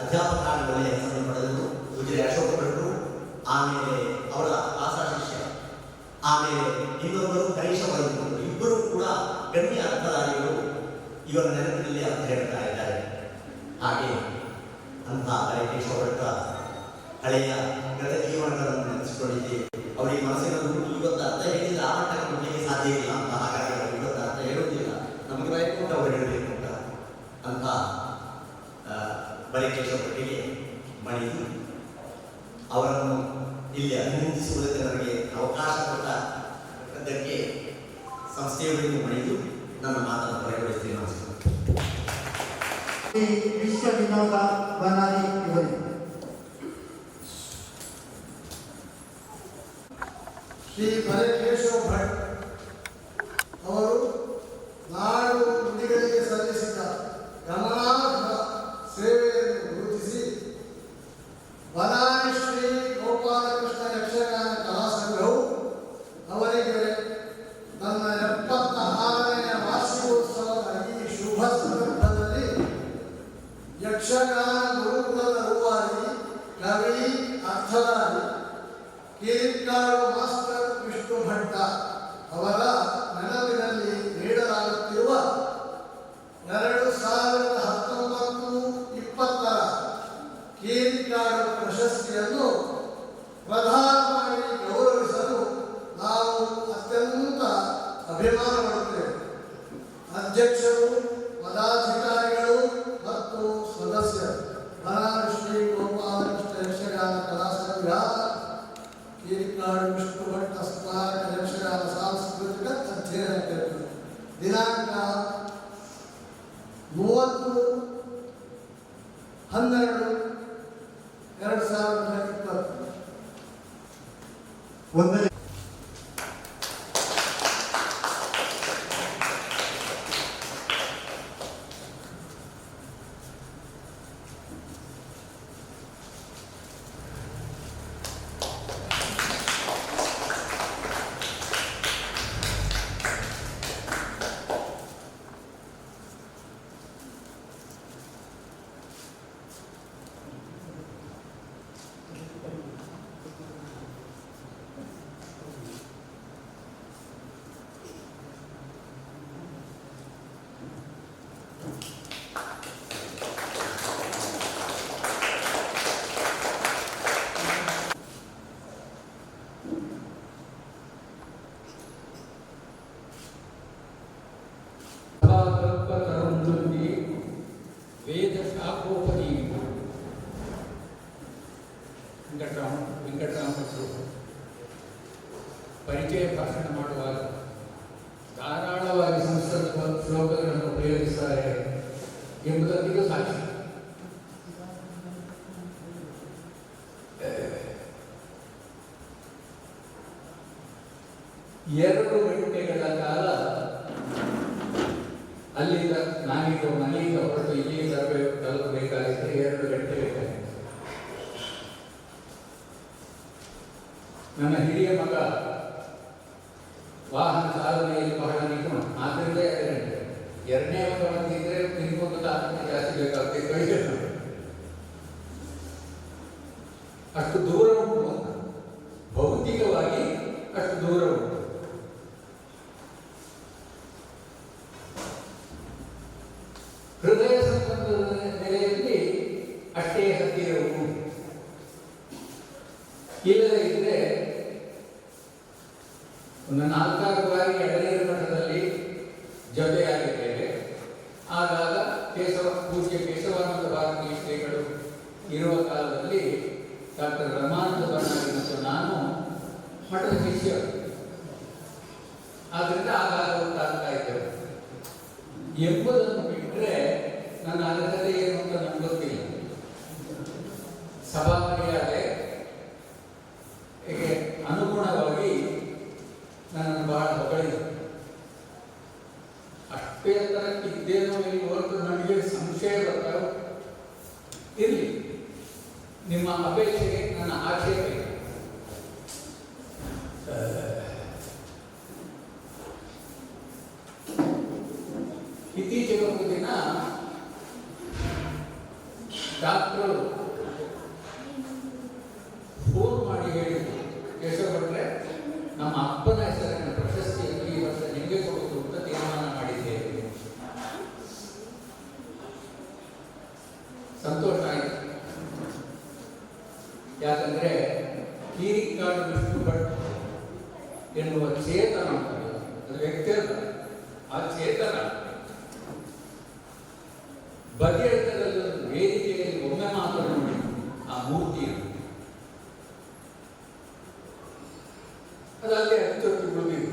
ಅಧ್ಯಾಪಕರಾಗಿ ಒಳ್ಳೆಯ ಹೆಸರನ್ನು ಪಡೆದರು. ಉಜಿರೆ ಅಶೋಕ ಭಟ್ರು, ಆಮೇಲೆ ಅವರ ಆಸಾ ಶಿಷ್ಯ, ಆಮೇಲೆ ಇನ್ನೊಬ್ಬರು ಗಣೇಶ ವೈದ್ಯರು. ಇಬ್ಬರು ಕೂಡ ಗಣ್ಯ ಅರ್ಥಧಾರಿಗಳು ಇವರ ನೆನಪಿನಲ್ಲಿ ಅರ್ಥ ಹೇಳ್ತಾ ಇದ್ದಾರೆ. ಹಾಗೆ ಅಂತ ಕೇಶವ ಭಟ್ಟ ಹಳೆಯ ಗತ ಜೀವನಗಳನ್ನು ನೆನೆಸಿಕೊಂಡಿದ್ದೆ. ಅವರಿಗೆ ಮನಸ್ಸಿನ ಇವತ್ತು ಅರ್ಥ ಹೇಳಿದ್ರೆ ಆ ಮಟ್ಟಕ್ಕೆ ಕೊಡಲಿಕ್ಕೆ ಸಾಧ್ಯ ಇಲ್ಲ ಅಂತ, ಹಾಗಾಗಿ ಅವರು ಇವತ್ತು ಅರ್ಥ ಹೇಳುವುದಿಲ್ಲ, ನಮಗೆ ಬಯಕೊಟ್ಟು ಅವರು ಹೇಳಬೇಕು ಅಂತ ಕೇಶವ ಭಟ್ಟಿಗೆ ಮಣಿದು ಅವರನ್ನು ಇಲ್ಲಿ ಅಭಿನಂದಿಸುವುದಕ್ಕೆ ನನಗೆ ಅವಕಾಶ ಕೊಟ್ಟದ್ದಕ್ಕೆ ಸಂಸ್ಥೆಯವರಿಗೆ ಮಣಿದು ನನ್ನ ಮಾತನ್ನು ಹೊರಗೊಳಿಸ್ತೀನಿ. ನಮಸ್ಕಾರ. ಶ್ರೀ ವಿಶ್ವ ವಿನೋದ ಬನಾರಿ ಇವರಿಗೆ ಶ್ರೀ ಕೇಶವ ಭಟ್ ಅವರು ನಾಡು ನುಡಿಗಳಿಗೆ ಸಲ್ಲಿಸಿದ ಗಮನಾರ್ಹ ಸೇವೆಯನ್ನು ಗುರುತಿಸಿ ಬನಾರಿ ಶ್ರೀ ಗೋಪಾಲಕೃಷ್ಣ ಯಕ್ಷಗಾನ ಕಲಾ ಸಂಘವು ಅವರಿಗೆ ನನ್ನ 76ನೇ ವಾರ್ಷಿಕೋತ್ಸವದ ಈ ಶುಭ ಸಂದರ್ಭದಲ್ಲಿ ಯಕ್ಷಗಾನ ಗುರುಕುಲದ ರೂವಾರಿ, ಕವಿ, ಅರ್ಥಧಾರಿ ಕಿರಿಕ್ಕಾಡು ಮಾಸ್ಟರ್ ವಿಷ್ಣು ಭಟ್ಟ ಅವರ ನೆನಪಿನಲ್ಲಿ ನೀಡಲಾಗುತ್ತಿರುವ 2019-20 ಕಿರಿಕ್ಕಾಡು ಪ್ರಶಸ್ತಿಯನ್ನು ಪ್ರದಾನ ಮಾಡಿ ಗೌರವಿಸಲು ನಾವು ಅತ್ಯಂತ ಅಭಿಮಾನ ಪಡುತ್ತೇವೆ. ಅಧ್ಯಕ್ಷರು, ಪದಾಧಿಕಾರಿಗಳು ಮತ್ತು ಸದಸ್ಯರು, ಬನಾರಿ ಶ್ರೀ ಗೋಪಾಲಕೃಷ್ಣ ಯಕ್ಷಗಾನ ಕಲಾ ಸಂಘ, ಕಿರಿಕ್ಕಾಡು ವಿಷ್ಣು ಭಟ್ ಸ್ಮಾರಕ ಯಕ್ಷಗಾನ ಸಾಂಸ್ಕೃತಿಕ ಅಧ್ಯಯನ ಕೇಂದ್ರ, ದಿನಾಂಕ 30/12/2020. ಒಂದನೇ ವೇದ ಶಾಖೋಪದಿ ವೆಂಕಟರಾಮರು ಪರಿಚಯ ಭಾಷಣ ಮಾಡುವಾಗ ಧಾರಾಳವಾಗಿ ಸಂಸ್ಕೃತ ಶ್ಲೋಕಗಳನ್ನು ಉಪಯೋಗಿಸುತ್ತಾರೆ ಎಂಬುದಕ್ಕಿದು ಸಾಕ್ಷಿ. ಎರಡು ಗಂಟೆಗಳ ಕಾಲ ಅಲ್ಲಿಂದ ನಾನೀಗ ಮನೆಯಿಂದ ಹೊರಟು ಇಲ್ಲಿ ತಲುಪಬೇಕಾಗಿದ್ದರೆ 2 ಗಂಟೆ ಬೇಕಾಗಿತ್ತು. ನನ್ನ ಹಿರಿಯ ಮಗ ವಾಹನ ಚಾಲನೆಯಲ್ಲಿ ಬಹಳ ನಿಪುಣ, ಆದ್ದರಿಂದ 2 ಗಂಟೆ. ಎರಡನೇ ಮಗ ಬಂದಿದ್ರೆ ನಿಮಗೊಂದು ತಾಲೂಕು ಜಾಸ್ತಿ ಬೇಕಾಗ್ತಿತ್ತು. ಅಷ್ಟು ದೂರ ಉಂಟು, ಭೌತಿಕವಾಗಿ ಅಷ್ಟು ದೂರ ಉಂಟು. ಹೃದಯ ಸಂಬಂಧದ ನೆಲೆಯಲ್ಲಿ ಅಷ್ಟೇ ಹತ್ತಿರವು. ಇಲ್ಲದೆ ಇದ್ರೆ ಒಂದು 4-6 ಬಾರಿ ಎಳನೀರು ಮಠದಲ್ಲಿ ಜೊತೆಯಾಗಿದ್ದೇವೆ. ಆಗಾಗ ಪೂಜ್ಯ ಕೇಶವಾನಂದ ಭಾರತೀ ಶ್ರೀಗಳು ಇರುವ ಕಾಲದಲ್ಲಿ ಡಾಕ್ಟರ್ ರಮಾನಂದ ಬಣ್ಣಾರಿ ಮತ್ತು ನಾನು ಮಠದ ಶಿಷ್ಯರು, ಆದ್ದರಿಂದ ಆಗಾಗ ಒಟ್ಟಾಗ್ತಾ ಇದ್ದೇವೆ ಎಂಬುದನ್ನು ಬಿಟ್ಟರೆ ನನ್ನ ಅರ್ಹತೆ ಏನು ಅಂತ ನನಗೆ ಗೊತ್ತಿಲ್ಲ. ಸಭಾ ಮರ್ಯಾದೆ ಅನುಗುಣವಾಗಿ ನನ್ನನ್ನು ಬಹಳ ಹೊಗಳಿದೆ. ಅಷ್ಟೇ ಎತ್ತರಕ್ಕಿದ್ದೇನೋ ಇಲ್ಲಿ ಹೊರತು ನನಗೆ ಸಂಶಯ ಬರ್ತಾರೋ ಇರಲಿ. ನಿಮ್ಮ ಅಪೇಕ್ಷೆಗೆ ನನ್ನ ಆಕ್ಷೇಪ ಇದೆ. ಇತ್ತೀಚೆಗೆ ಒಂದು ದಿನ ಡಾಕ್ಟರು ಫೋನ್ ಮಾಡಿ ಹೇಳಿದ್ರು, ಕೇಶವ ಭಟ್ರೆ, ನಮ್ಮ ಅಪ್ಪನ ಹೆಸರಿನ ಪ್ರಶಸ್ತಿಯನ್ನು ಈ ವರ್ಷ ನಿಮಗೆ ಕೊಡುವುದು ಅಂತ ತೀರ್ಮಾನ ಮಾಡಿದ್ದೇವೆ. ಸಂತೋಷ ಆಯಿತು. ಯಾಕಂದರೆ ಕೀರಿಕಾಡು ವಿಷ್ಣು ಭಟ್ ಎನ್ನುವ ಚೇತನ ಉಂಟಲ್ಲ, ಅದು ವ್ಯಕ್ತಿ ಅಲ್ಲ, ಆ ಚೇತನ ಬಗೆಹರಿತದಲ್ಲಿ ವೇದಿಕೆಯಲ್ಲಿ ಒಮ್ಮೆ ಮಾತ್ರ ನೋಡಿ ಆ ಮೂರ್ತಿಯನ್ನು ಅದಲ್ಲೇ ಹಚ್ಚೊತ್ತು ಉಳಿದಿದೆ.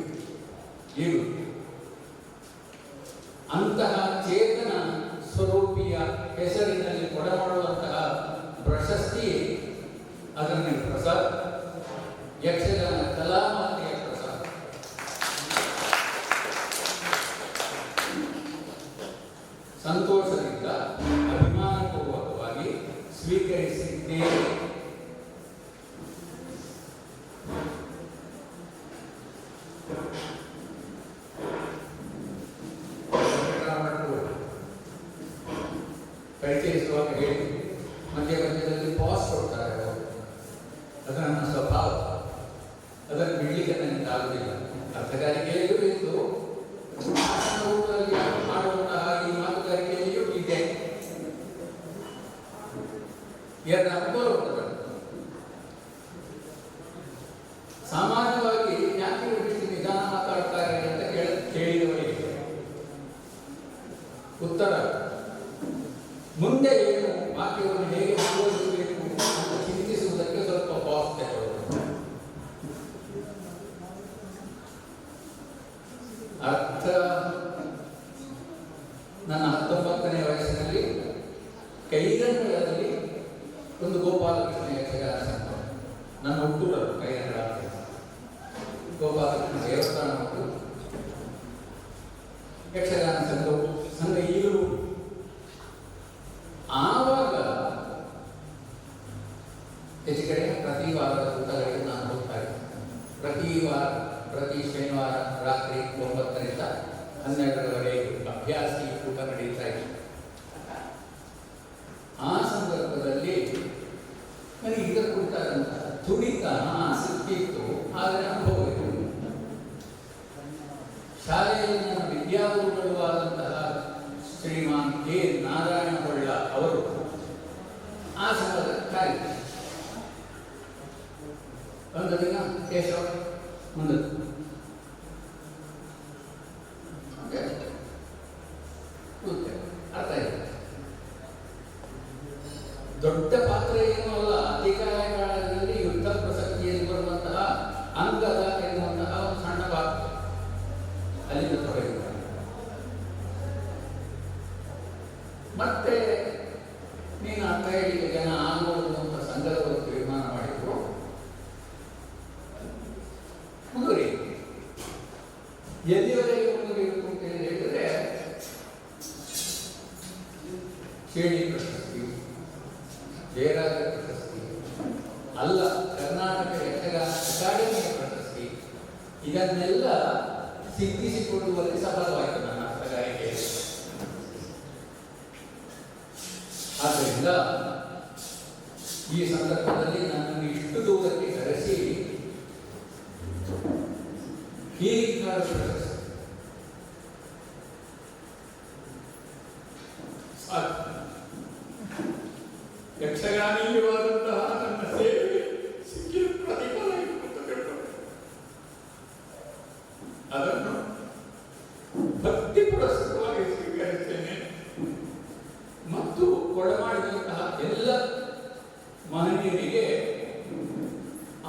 ಇದು ಅಂತಹ ಚೇತನ ಸ್ವರೂಪಿಯ ಹೆಸರಿನಲ್ಲಿ ಕೊಡಮಾಡುವಂತಹ ಪ್ರಶಸ್ತಿ ಅದನ್ನೇ ಪ್ರಸಾದ್, ಯಕ್ಷಗಾನ ಕಲಾಮಾತೆಯ ಪ್ರಸಾದ್. ಸಂತೋಷದಿಂದ ಅಭಿಮಾನಪೂರ್ವಕವಾಗಿ ಸ್ವೀಕರಿಸಿದ್ದೇವೆ. ಪರಿಚಯಿಸುವಾಗ ಹೇಳಿ ಮಧ್ಯ ಮಧ್ಯದಲ್ಲಿ ಪಾಸ್ ಕೊಡ್ತಾರೆ ಅವರು. ಅದು ನನ್ನ ಸ್ವಭಾವ, ಅದನ್ನು ಬಿಡಲಿಕ್ಕೆ ನನಗೆ ಆಗುವುದಿಲ್ಲ. ಅರ್ಥಗಾರಿಕೆಯಲ್ಲಿಯೂ ಇತ್ತು, ರೂಪದಲ್ಲಿ ಮಾಡುವಂತಹ ಈ ಮಾತುಗಾರಿಕೆಯಲ್ಲಿಯೂ ಇದೆ. ಎರಡು ಅನುಭವ ಉಂಟು. ಸಾಮಾನ್ಯವಾಗಿ ಯಾಕೆ ಇಷ್ಟು ನಿಧಾನ ಮಾತಾಡ್ತಾರೆ ಅಂತ ಕೇಳಿದವರಿಗೆ ಉತ್ತರ, ಮುಂದೆ ಏನು ವಾಕ್ಯವನ್ನು ಹೇಗೆ ಮುಂದುವರಿಸಬೇಕು ಅಂತ ಚಿಂತಿಸುವುದಕ್ಕೆ ಸ್ವಲ್ಪ ಪಾಸ್ ತಗೊಳ್ಳೋದು. ಅರ್ಥ ನನ್ನ 19ನೇ ವಯಸ್ಸಿನಲ್ಲಿ ಕೈಗನ್ನಡದಲ್ಲಿ ಒಂದು ಗೋಪಾಲಕೃಷ್ಣ ಯಕ್ಷಗಾನ ಸಂಘ, ನನ್ನ ಹುಟ್ಟೂರರು ಕೈಗನ್ನಡ ಗೋಪಾಲಕೃಷ್ಣ ದೇವಸ್ಥಾನ ಉಂಟು, ಯಕ್ಷಗಾನ ಸಂಘ ಈಗಲೂ. ಆವಾಗ ಹೆಚ್ಚು ಕಡೆ ಪ್ರತಿ ವಾರದ ಊಟಗಳಿಗೆ ನಾನು ಹೋಗ್ತಾ ಇದ್ದೆ. ಪ್ರತಿ ಶನಿವಾರ ರಾತ್ರಿ 9ರಿಂದ 12ರವರೆಗೆ ಅಭ್ಯಾಸಿ ಊಟ ನಡೀತಾ ಇತ್ತು. ಆ ಸಂದರ್ಭದಲ್ಲಿ ನನಗೆ ಇದರ ಕುರಿತಾದಂಥ ತುಡಿತ ಆಸಕ್ತಿ ಇತ್ತು, ಆದರೆ ಅನುಭವ ಇತ್ತು. ಶಾಲೆಯಲ್ಲಿ ನನ್ನ ವಿದ್ಯಾಗುರುಗಳು ಆದಂತಹ ಶ್ರೀಮಾನ್ ಕೆ ನಾರಾಯಣ ಹೊಳ್ಳ ಅವರು ಆ ಸಂಘದ ಕಾರ್ಯ. ಒಂದು ದಿನ ಕೇಶವ ಮುಂದೆ ಅರ್ಥ ಇದೆ. ದೊಡ್ಡ ಪಾತ್ರ ಏನೂ ಅಲ್ಲ, ಅಧಿಕಾರ ಕಾಲದಲ್ಲಿ ಯುದ್ಧ ಪ್ರಸಕ್ತಿಯಲ್ಲಿ ಬರುವಂತಹ ಅಂಗದ ಎನ್ನುವಂತಹ ಒಂದು ಸಣ್ಣ ಪಾತ್ರ ಅಲ್ಲಿಂದ ತೊಡಗಿದ್ದಾರೆ. ಮತ್ತೆ ನೀನು ಅರ್ಥ ಹೇಳಿಕೆ ಜನ ಆಗ್ಬೋದು ಅಂತ ಸಂಘದವರು ತೀರ್ಮಾನ ಮಾಡಿದ್ರು. ಮುಂದುವರಿ ಎಲ್ಲಿವರೆಗೆ ಮುಂದುವರಿಯಬೇಕು ಅಂತ ಹೇಳಿದರೆ ಶ್ರೇಣಿ ಪ್ರಶಸ್ತಿ, ಜಯರಾಜ ಪ್ರಶಸ್ತಿ, ಅಲ್ಲ ಕರ್ನಾಟಕ ಯಕ್ಷಗಾನ ಅಕಾಡೆಮಿಯ ಪ್ರಶಸ್ತಿ, ಇದನ್ನೆಲ್ಲ ಸಿದ್ಧಿಸಿಕೊಳ್ಳುವಲ್ಲಿ ಸಫಲವಾಯಿತು ನನ್ನ ಅರ್ಥಗಾರಿಕೆ. ಆದ್ದರಿಂದ ಈ ಸಂದರ್ಭದಲ್ಲಿ ನನ್ನನ್ನು ಇಷ್ಟು ದೂರಕ್ಕೆ ಕರೆಸಿ ಕೀರಿಕಾಡು ಪ್ರಶಸ್ತಿ ಯಕ್ಷಗಾನೀಯವಾದಂತಹ ನನ್ನ ಸೇವೆ ಸಿಕ್ಕಿದ ಪ್ರತಿಫಲ ಅದನ್ನು ಭಕ್ತಿ ಪುರಸ್ಕರವಾಗಿ ಸ್ವೀಕರಿಸ್ತೇನೆ ಮತ್ತು ಕೊಡಮಾಡಿದಂತಹ ಎಲ್ಲ ಮಹನೀಯರಿಗೆ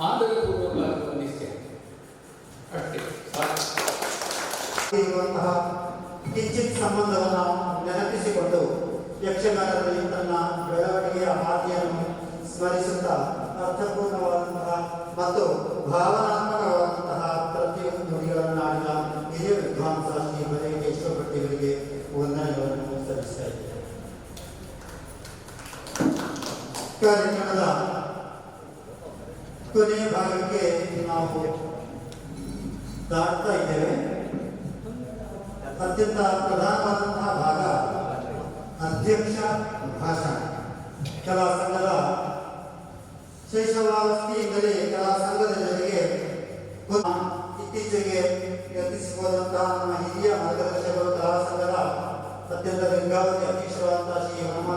ಆದರಪೂರ್ವಕವಾಗಿ ವಂದಿಸ್ತೇನೆ. ಅಷ್ಟೇ ಇರುವಂತಹ ಕಿಂಚಿತ್ ಸಂಬಂಧವನ್ನು ನೆನಪಿಸಿಕೊಂಡು ಯಕ್ಷಗಾನದಲ್ಲಿ ತನ್ನ ಬೆಳವಣಿಗೆಯ ಹಾದಿಯನ್ನು ಸ್ಮರಿಸುತ್ತಾ ಅರ್ಥಪೂರ್ಣವಾದಂತಹ ಮತ್ತು ಭಾವನಾತ್ಮಕವಾದಂತಹ ಪ್ರತಿಯೊಂದು ನುಡಿಗಳನ್ನು ಆಡಿದ ಹಿರಿಯ ವಿದ್ವಾಂಸ ಶ್ರೀ ಬರೇಕೇಶ್ವರ ಭಟ್ಟಿಯವರಿಗೆ ವಂದನೆಗಳನ್ನು ಸಲ್ಲಿಸ್ತಾ ಇದ್ದೇವೆ. ಕಾರ್ಯಕ್ರಮದ ಕೊನೆಯ ಭಾಗಕ್ಕೆ ನಾವು ದಾಟ್ತಾ ಇದ್ದೇವೆ. ಅತ್ಯಂತ ಪ್ರಧಾನವಾದಂತಹ ಭಾಗ ಅಧ್ಯಕ್ಷ ಭಾಷಣ. ಕಲಾ ಸಂಘದ ಶೈಶವಾವಸ್ಥೆಯಿಂದಲೇ ಕಲಾ ಸಂಘದ ಜೊತೆಗೆ ಇತ್ತೀಚೆಗೆ ಯತ್ನಿಸಿಕೊಂಡಂತಹ ನಮ್ಮ ಹಿರಿಯ ಮಾರ್ಗದರ್ಶಕರು ಕಲಾ ಸಂಘದ ಅತ್ಯಂತ ಗಂಗಾವತಿ ಅಧ್ಯಕ್ಷರಾದಂತಹ ಶ್ರೀ ಹನುಮ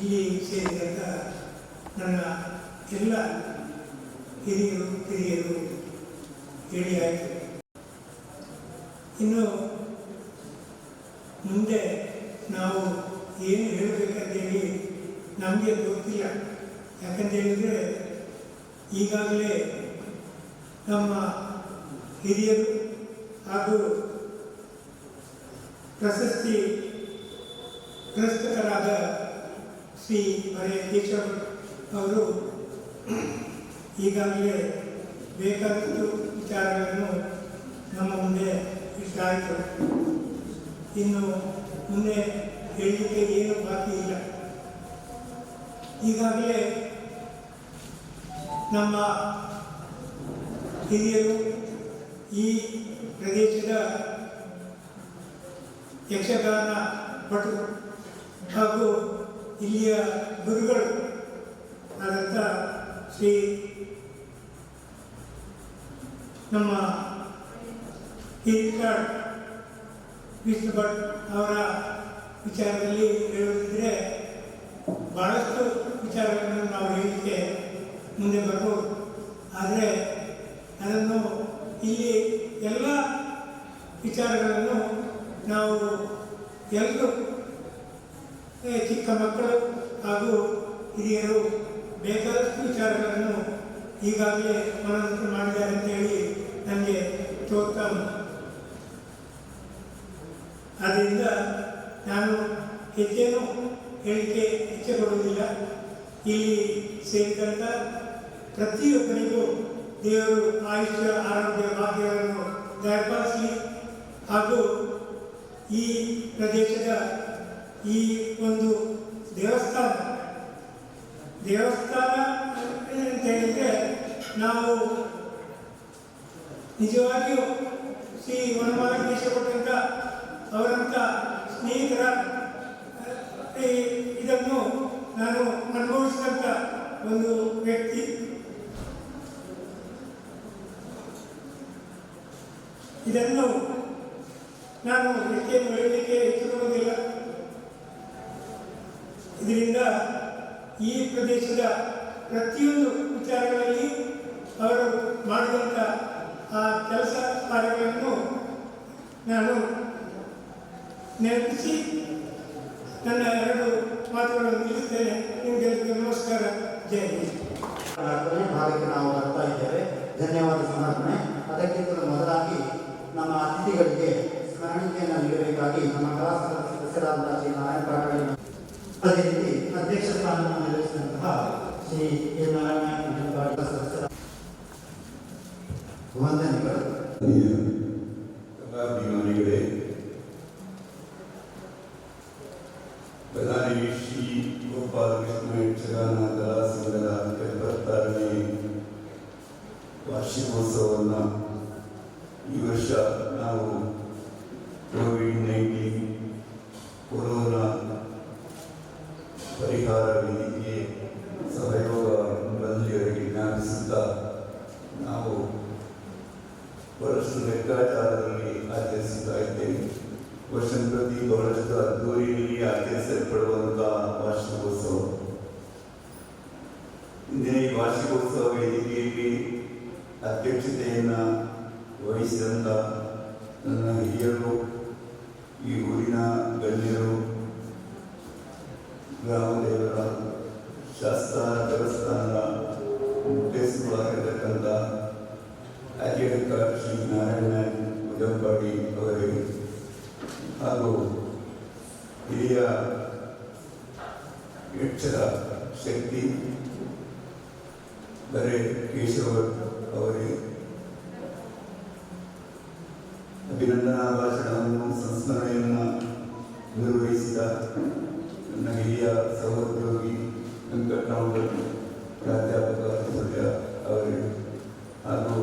ಇಲ್ಲಿ ಸೇರಿದಂಥ ನನ್ನ ಎಲ್ಲ ಹಿರಿಯರು ಕಿರಿಯರು ಹೇಳಿ ಆಯಿತು. ಇನ್ನು ಮುಂದೆ ನಾವು ಏನು ಹೇಳಬೇಕಂತೇಳಿ ನಮಗೆ ಗೊತ್ತಿಲ್ಲ. ಯಾಕಂತೇಳಿದರೆ ಈಗಾಗಲೇ ನಮ್ಮ ಹಿರಿಯರು ಹಾಗೂ ಪ್ರಶಸ್ತಿ ಪುರಸ್ಕೃತರಾದ ಶ್ರೀ ಮರೆ ಕೇಶವ ಅವರು ಈಗಾಗಲೇ ಬೇಕಾದಷ್ಟು ವಿಚಾರಗಳನ್ನು ನಮ್ಮ ಮುಂದೆ ಇಷ್ಟಾಯಿತು. ಇನ್ನು ಮುಂದೆ ಹೇಳಲಿಕ್ಕೆ ಏನು ಬಾಕಿ ಇಲ್ಲ. ಈಗಾಗಲೇ ನಮ್ಮ ಹಿರಿಯರು ಈ ಪ್ರದೇಶದ ಯಕ್ಷಗಾನ ಭಟರು ಹಾಗೂ ಇಲ್ಲಿಯ ಗುರುಗಳು ಆದಂಥ ಶ್ರೀ ನಮ್ಮ ಹಿರಿಕಾಡ್ ವಿಷ್ಣು ಭಟ್ ಅವರ ವಿಚಾರದಲ್ಲಿ ಹೇಳುವುದಿದ್ರೆ ಭಾಳಷ್ಟು ವಿಚಾರಗಳನ್ನು ನಾವು ಹೇಳಲಿಕ್ಕೆ ಮುಂದೆ ಬರ್ಬೋದು. ಆದರೆ ಅದನ್ನು ಇಲ್ಲಿ ಎಲ್ಲ ವಿಚಾರಗಳನ್ನು ನಾವು ಎಲ್ಲರೂ ಚಿಕ್ಕ ಮಕ್ಕಳು ಹಾಗೂ ಹಿರಿಯರು ಬೇಕಾದಷ್ಟು ವಿಚಾರಗಳನ್ನು ಈಗಾಗಲೇ ಮನವರಿಕೆ ಮಾಡಿದ್ದಾರೆ ಅಂತೇಳಿ ನನಗೆ ತೋರ್ತಾ ಉಂಟು. ಆದ್ದರಿಂದ ನಾನು ಹೆಚ್ಚೇನು ಹೇಳಿಕೆ ಇಚ್ಛೆ ಪಡುವುದಿಲ್ಲ. ಇಲ್ಲಿ ಸೇರಿದಂಥ ಪ್ರತಿಯೊಬ್ಬರಿಗೂ ದೇವರು ಆಯುಷ್ಯ ಆರೋಗ್ಯ ಭಾಗ್ಯವನ್ನು ದಯಪಾಲಿಸಲಿ ಹಾಗೂ ಈ ಪ್ರದೇಶದ ಈ ಒಂದು ದೇವಸ್ಥಾನ ಅಂತ ಹೇಳಿದರೆ ನಾವು ನಿಜವಾಗಿಯೂ ಶ್ರೀ ವನಮಾಲಕೇಶ ಕೊಟ್ಟಂಥ ಅವರಂಥ ಸ್ನೇಹಿತರ ಇದನ್ನು ನಾನು ಅನುಭವಿಸಿದಂಥ ಒಂದು ವ್ಯಕ್ತಿ. ಇದನ್ನು ನಾನು ಹೆಚ್ಚೇನು ಹೇಳಲಿಕ್ಕೆ ಇಚ್ಛಿಸುವುದಿಲ್ಲ. ಇದರಿಂದ ಈ ಪ್ರದೇಶದ ಪ್ರತಿಯೊಂದು ವಿಚಾರಗಳಲ್ಲಿ ಅವರು ಮಾಡಿದಂಥ ಆ ಕೆಲಸ ಕಾರ್ಯಗಳನ್ನು ನಾನು ನೆನಪಿಸಿ ನನ್ನ 2 ಮಾತುಗಳನ್ನು ನಿಲ್ಲಿಸ್ತೇನೆ. ನಿಮಗೆಲ್ಲರಿಗೂ ನಮಸ್ಕಾರ. ಜಯ ಹಿಂದ್. ಭಾಗಕ್ಕೆ ನಾವು ಬರ್ತಾ ಇದ್ದೇವೆ. ಧನ್ಯವಾದ ಸಮರ್ಪಣೆ. ಅದಕ್ಕಿಂತ ಮೊದಲಾಗಿ ನಮ್ಮ ಅತಿಥಿಗಳಿಗೆ ಸ್ಮರಣಿಕೆಯನ್ನು ನೀಡಬೇಕಾಗಿ ನಮ್ಮ ಕಲಾ ಸಂಘದ ಸದಸ್ಯರಾದಂತಹ ಶ್ರೀ ನಾರಾಯಣ ಪಾಟೀಲ್, ಅದೇ ರೀತಿ ಅಧ್ಯಕ್ಷ ಸ್ಥಾನವನ್ನು ನಿರ್ವಹಿಸಿದಂತಹ ಶ್ರೀ ಎನ್ ನಾರಾಯಣ ಸದಸ್ಯರ ವಂದನೆಗಳು. ಕಲಾಭಿಮಾನಿಗಳೇ, ಪ್ರಧಾನಿ ಶ್ರೀ ಗೋಪಾಲಕೃಷ್ಣ ಯಕ್ಷಗಾನ ಕಲಾ ಸಂಘದ 76ನೇ ವಾರ್ಷಿಕೋತ್ಸವವನ್ನು ಈ ವರ್ಷ ನಾವು ಕೋವಿಡ್-19 ಕೊರೋನಾ ಪರಿಹಾರ ವೇದಿಕೆ ಸಹಯೋಗ ಬಂಧುಗಳಿಗೆ ಜ್ಞಾಪಿಸುತ್ತಾ ನಾವು ಬಹಳಷ್ಟು ಲೆಕ್ಕಾಚಾರದಲ್ಲಿ ಆಚರಿಸುತ್ತಾ ಇದ್ದೇವೆ. ವರ್ಷಂಪ್ರತಿ ಬಹಳಷ್ಟು ಅದ್ದೂರಿಯಲ್ಲಿ ಆಚರಿಸಲ್ಪಡುವಂತಹ ವಾರ್ಷಿಕೋತ್ಸವ. ಇಂದಿನ ಈ ವಾರ್ಷಿಕೋತ್ಸವ ವೇದಿಕೆಯಲ್ಲಿ ಅಧ್ಯಕ್ಷತೆಯನ್ನು ವಹಿಸಿದಂಥ ನನ್ನ ಹಿರಿಯರು, ಈ ಊರಿನ ಗಣ್ಯರು, ಗ್ರಾಮದೇವರ ಶಾಸ್ತ್ರಾನ ದೇವಸ್ಥಾನದ ಮುಖ್ಯಸ್ಥರಾಗಿರ್ತಕ್ಕಂಥ ಆಚಾರ್ಯ ಶ್ರೀ ನಾರಾಯಣ ಮುಜಂಪಾಡಿ ಅವರಿಗೆ ಹಾಗೂ ಹಿರಿಯ ಯಕ್ಷರ ಶಕ್ತಿ ಬರೆ ಕೇಶವ ಅವರಿಗೆ ಅಭಿನಂದನಾ ಭಾಷಣವನ್ನು ಸಂಸ್ಮರಣೆಯನ್ನು ನಿರ್ವಹಿಸಿದ ನನ್ನ ಹಿರಿಯ ಸಹೋದ್ಯೋಗಿ ವೆಂಕಟರಾವ್ ಪ್ರಾಧ್ಯಾಪಕ ಸೂರ್ಯ ಅವರಿಗೆ ಹಾಗೂ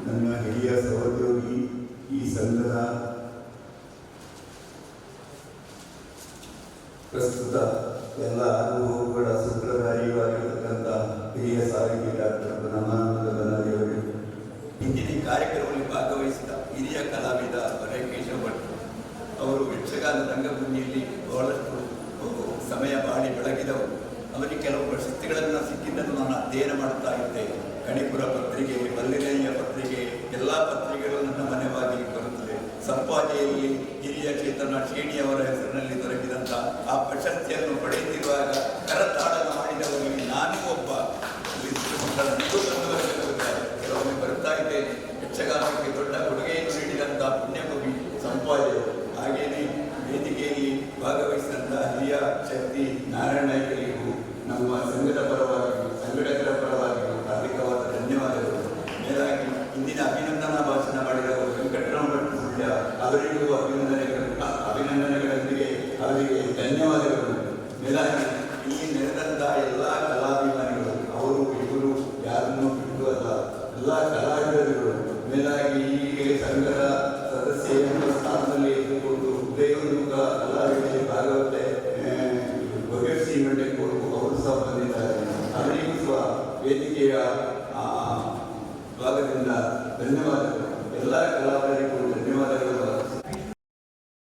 ನನ್ನ ಹಿರಿಯ ಸಹೋದ್ಯೋಗಿ ಈ ಸಂಘದ ಪ್ರಸ್ತುತ ಎಲ್ಲ ಆಗುಹೋಗುಗಳ ಸೂತ್ರಧಾರಿಯಾಗಿರತಕ್ಕಂಥ ಹಿರಿಯ ಸಾಹಿತಿ ಡಾಕ್ಟರ್ ಬ್ರಹ್ಮಾನಂದ ಬನ್ನಾರಿಯವರಿಗೆ, ಇಂದಿನ ಕಾರ್ಯಕ್ರಮದಲ್ಲಿ ಭಾಗವಹಿಸಿದ ಹಿರಿಯ ಕಲಾವಿದ ಬರೆ ಕೇಶವ ಭಟ್ ಅವರು ಯಕ್ಷಗಾನ ರಂಗಭೂಮಿಯಲ್ಲಿ ಬಹಳಷ್ಟು ಸಮಯ ಬಾಳಿ ಬೆಳಗಿದವರು. ಅವರಿಗೆ ಕೆಲವು ಪ್ರಶಸ್ತಿಗಳನ್ನು ಸಿಕ್ಕಿದ್ದನ್ನು ನಾನು ಅಧ್ಯಯನ ಮಾಡುತ್ತಾ ಇದ್ದೆ. ಕಣಿಪುರ ಪತ್ರಿಕೆ, ಬಲ್ಲಿರಯ್ಯ ಪತ್ರಿಕೆ, ಎಲ್ಲ ಪತ್ರಿಕೆಗಳು ನನ್ನ ಮನೆ ಬಾಗಿಲಿಗೆ ಬರುತ್ತವೆ. ಸಂಪಾದೆಯಲ್ಲಿ ಹಿರಿಯ ಚೇತನ ಶೇಣಿಯವರ ಹೆಸರಿನಲ್ಲಿ ದೊರಕಿದಂಥ ಆ ಪ್ರಶಸ್ತಿಯನ್ನು ಪಡೆಯುತ್ತಿರುವಾಗ ಕರತಾಡನ ಮಾಡಿದವರಿಗೆ ನಾನು ಒಬ್ಬ ಕೆಲವೊಮ್ಮೆ ಬರುತ್ತಾ ಇದ್ದೇನೆ. ಯಕ್ಷಗಾನಕ್ಕೆ ದೊಡ್ಡ ಕೊಡುಗೆಯನ್ನು ನೀಡಿದಂಥ ಪುಣ್ಯಕವಿ ಸಂಪಾದನೆ. ಹಾಗೆಯೇ ವೇದಿಕೆಯಲ್ಲಿ ಭಾಗವಹಿಸಿದಂಥ ಹಿರಿಯ ಶಕ್ತಿ ನಾರಾಯಣ ನಾಯ್ಕರಿಗೂ ನಮ್ಮ ಸಂಘದ ಪರವಾಗಿಯೂ ಸಂಘಟಕರ ಪರವಾಗಿಯೂ ಹಾರ್ದಿಕವಾದ ಧನ್ಯವಾದಗಳು. ಮೇಲಾಗಿ ಇಂದಿನ ಅಭಿನಂದನಾ ಭಾಷಣ ಮಾಡಿದವರು ವೆಂಕಟರಾಮ ಭಟ್ ಸುಳ್ಯ ಅವರಿಗೂ ಅಭಿನಂದನೆಗಳೊಂದಿಗೆ ಅವರಿಗೆ ಧನ್ಯವಾದಗಳು. ಮೇಲಾಗಿ ಇಲ್ಲಿ ನೆರೆದಂಥ ಎಲ್ಲ ಕಲಾಭಿಮಾನಿಗಳು, ಅವರು ಇವರು ಯಾರನ್ನೂ ಬಿಟ್ಟು ಅಲ್ಲ, ಎಲ್ಲ ಕಲಾವಿದರುಗಳು. ಮೇಲಾಗಿ ಹೀಗೆ ಸಂಘದ ಸದಸ್ಯ ಎಂಬ ಸ್ಥಾನದಲ್ಲಿ ಇದ್ದುಕೊಂಡು ಉದಯೋನ್ಮುಖ ಕಲಾವಿದೆ ಭಾಗವತೆ ಭಗತ್ ಸಿಂಗ್ ಮಂಡೇಕೂರು ಅವರು ಸಹ ಬಂದಿದ್ದಾರೆ. ಅವರಿಗೂ ಸಹ ವೇದಿಕೆಯ ಭಾಗದಿಂದ ಧನ್ಯವಾದಗಳು. ಎಲ್ಲ ಕಲಾವಿದರಿಗೂ